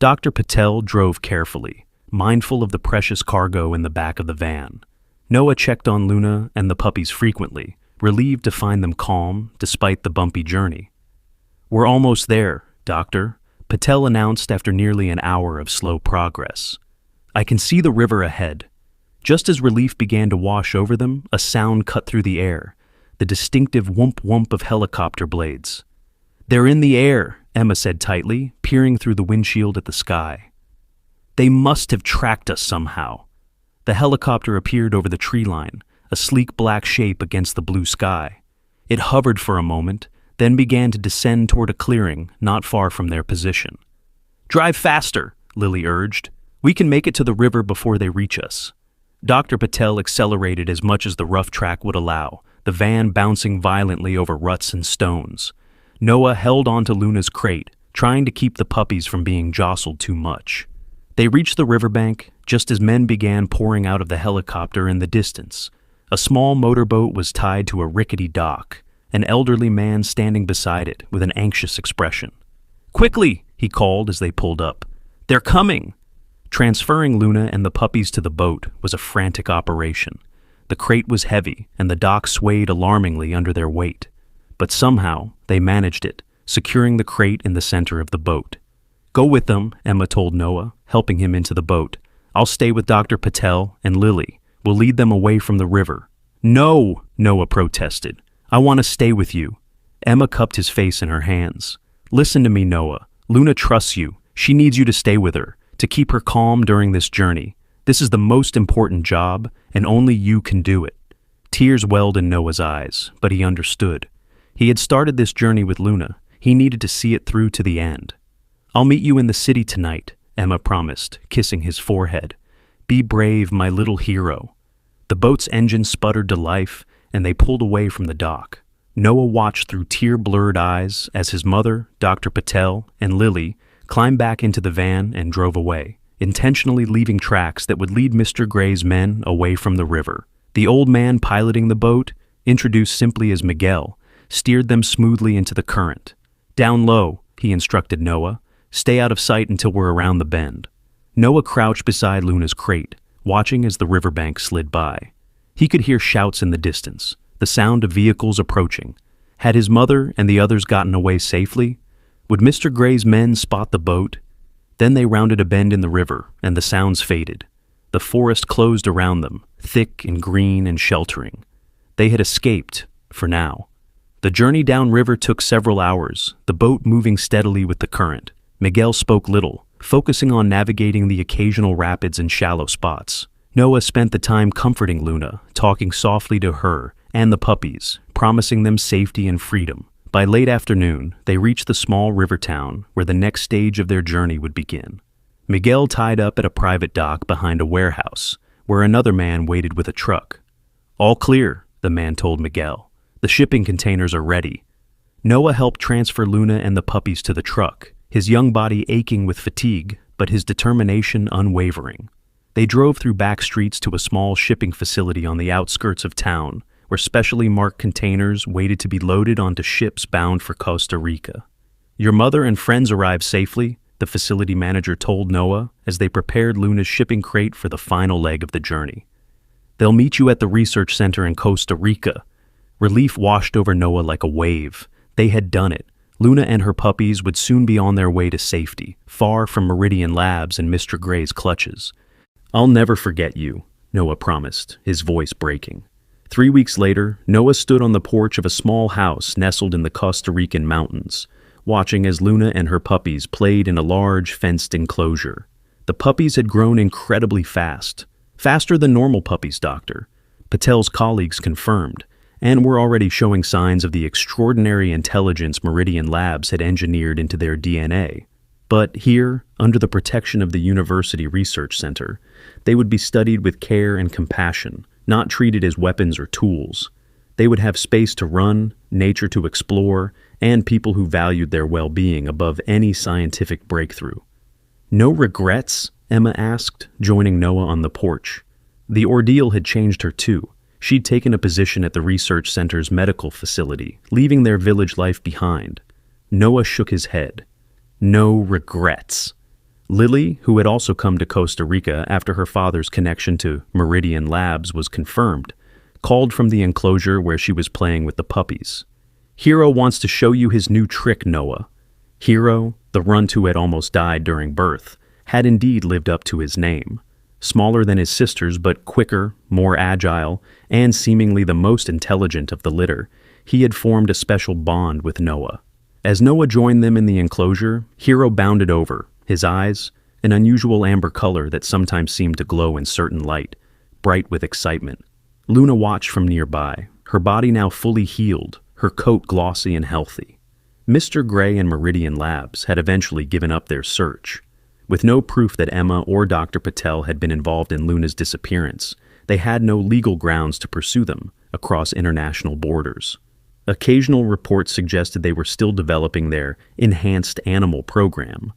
Dr. Patel drove carefully, mindful of the precious cargo in the back of the van. Noah checked on Luna and the puppies frequently, relieved to find them calm despite the bumpy journey. "We're almost there, Doctor," Patel announced after nearly an hour of slow progress. "I can see the river ahead." Just as relief began to wash over them, a sound cut through the air, the distinctive whoomp-whoomp of helicopter blades. "They're in the air," Emma said tightly, peering through the windshield at the sky. "They must have tracked us somehow." The helicopter appeared over the tree line, a sleek black shape against the blue sky. It hovered for a moment, then began to descend toward a clearing not far from their position. "Drive faster," Lily urged. "We can make it to the river before they reach us." Dr. Patel accelerated as much as the rough track would allow, the van bouncing violently over ruts and stones. Noah held onto Luna's crate, trying to keep the puppies from being jostled too much. They reached the riverbank just as men began pouring out of the helicopter in the distance. A small motorboat was tied to a rickety dock, an elderly man standing beside it with an anxious expression. "Quickly," he called as they pulled up. "They're coming!" Transferring Luna and the puppies to the boat was a frantic operation. The crate was heavy, and the dock swayed alarmingly under their weight. But somehow, they managed it, securing the crate in the center of the boat. "Go with them," Emma told Noah, helping him into the boat. "I'll stay with Dr. Patel and Lily. We'll lead them away from the river." "No," Noah protested. "I want to stay with you." Emma cupped his face in her hands. "Listen to me, Noah. Luna trusts you. She needs you to stay with her, to keep her calm during this journey. This is the most important job, and only you can do it." Tears welled in Noah's eyes, but he understood. He had started this journey with Luna. He needed to see it through to the end. "I'll meet you in the city tonight," Emma promised, kissing his forehead. "Be brave, my little hero." The boat's engine sputtered to life, and they pulled away from the dock. Noah watched through tear-blurred eyes as his mother, Dr. Patel, and Lily climbed back into the van and drove away, intentionally leaving tracks that would lead Mr. Gray's men away from the river. The old man piloting the boat, introduced simply as Miguel, steered them smoothly into the current. "Down low," he instructed Noah. "Stay out of sight until we're around the bend." Noah crouched beside Luna's crate, watching as the riverbank slid by. He could hear shouts in the distance, the sound of vehicles approaching. Had his mother and the others gotten away safely? Would Mr. Gray's men spot the boat? Then they rounded a bend in the river, and the sounds faded. The forest closed around them, thick and green and sheltering. They had escaped, for now. The journey downriver took several hours, the boat moving steadily with the current. Miguel spoke little, focusing on navigating the occasional rapids and shallow spots. Noah spent the time comforting Luna, talking softly to her and the puppies, promising them safety and freedom. By late afternoon, they reached the small river town where the next stage of their journey would begin. Miguel tied up at a private dock behind a warehouse, where another man waited with a truck. "All clear," the man told Miguel. "The shipping containers are ready." Noah helped transfer Luna and the puppies to the truck, his young body aching with fatigue, but his determination unwavering. They drove through back streets to a small shipping facility on the outskirts of town, where specially marked containers waited to be loaded onto ships bound for Costa Rica. "Your mother and friends arrived safely," the facility manager told Noah as they prepared Luna's shipping crate for the final leg of the journey. "They'll meet you at the research center in Costa Rica." Relief washed over Noah like a wave. They had done it. Luna and her puppies would soon be on their way to safety, far from Meridian Labs and Mr. Gray's clutches. "I'll never forget you," Noah promised, his voice breaking. 3 weeks later, Noah stood on the porch of a small house nestled in the Costa Rican mountains, watching as Luna and her puppies played in a large fenced enclosure. The puppies had grown incredibly fast, faster than normal puppies, Doctor. Patel's colleagues confirmed, and were already showing signs of the extraordinary intelligence Meridian Labs had engineered into their DNA. But here, under the protection of the University Research Center, they would be studied with care and compassion, not treated as weapons or tools. They would have space to run, nature to explore, and people who valued their well-being above any scientific breakthrough. "No regrets?" Emma asked, joining Noah on the porch. The ordeal had changed her too. She'd taken a position at the research center's medical facility, leaving their village life behind. Noah shook his head. "No regrets." Lily, who had also come to Costa Rica after her father's connection to Meridian Labs was confirmed, called from the enclosure where she was playing with the puppies. Hero wants to show you his new trick, Noah. Hero, the runt who had almost died during birth, had indeed lived up to his name. Smaller than his sisters, but quicker, more agile, and seemingly the most intelligent of the litter, he had formed a special bond with Noah. As Noah joined them in the enclosure, Hero bounded over, his eyes, an unusual amber color that sometimes seemed to glow in certain light, bright with excitement. Luna watched from nearby, her body now fully healed, her coat glossy and healthy. Mr. Gray and Meridian Labs had eventually given up their search. With no proof that Emma or Dr. Patel had been involved in Luna's disappearance, they had no legal grounds to pursue them across international borders. Occasional reports suggested they were still developing their enhanced animal program,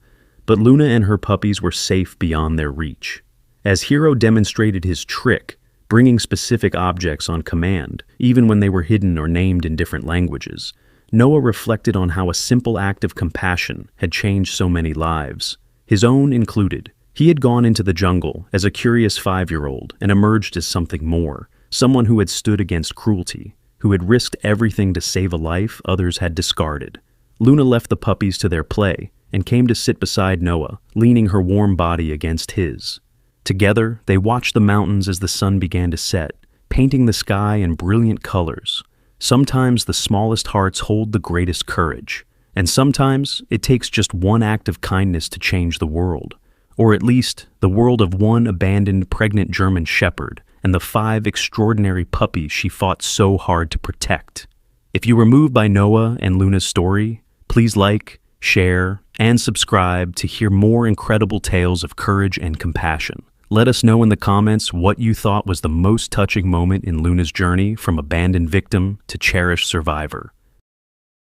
but Luna and her puppies were safe beyond their reach. As Hero demonstrated his trick, bringing specific objects on command, even when they were hidden or named in different languages, Noah reflected on how a simple act of compassion had changed so many lives, his own included. He had gone into the jungle as a curious 5-year-old and emerged as something more, someone who had stood against cruelty, who had risked everything to save a life others had discarded. Luna left the puppies to their play and came to sit beside Noah, leaning her warm body against his. Together, they watched the mountains as the sun began to set, painting the sky in brilliant colors. Sometimes the smallest hearts hold the greatest courage, and sometimes it takes just one act of kindness to change the world, or at least the world of one abandoned pregnant German shepherd and the 5 extraordinary puppies she fought so hard to protect. If you were moved by Noah and Luna's story, please like, share, and subscribe to hear more incredible tales of courage and compassion. Let us know in the comments what you thought was the most touching moment in Luna's journey from abandoned victim to cherished survivor.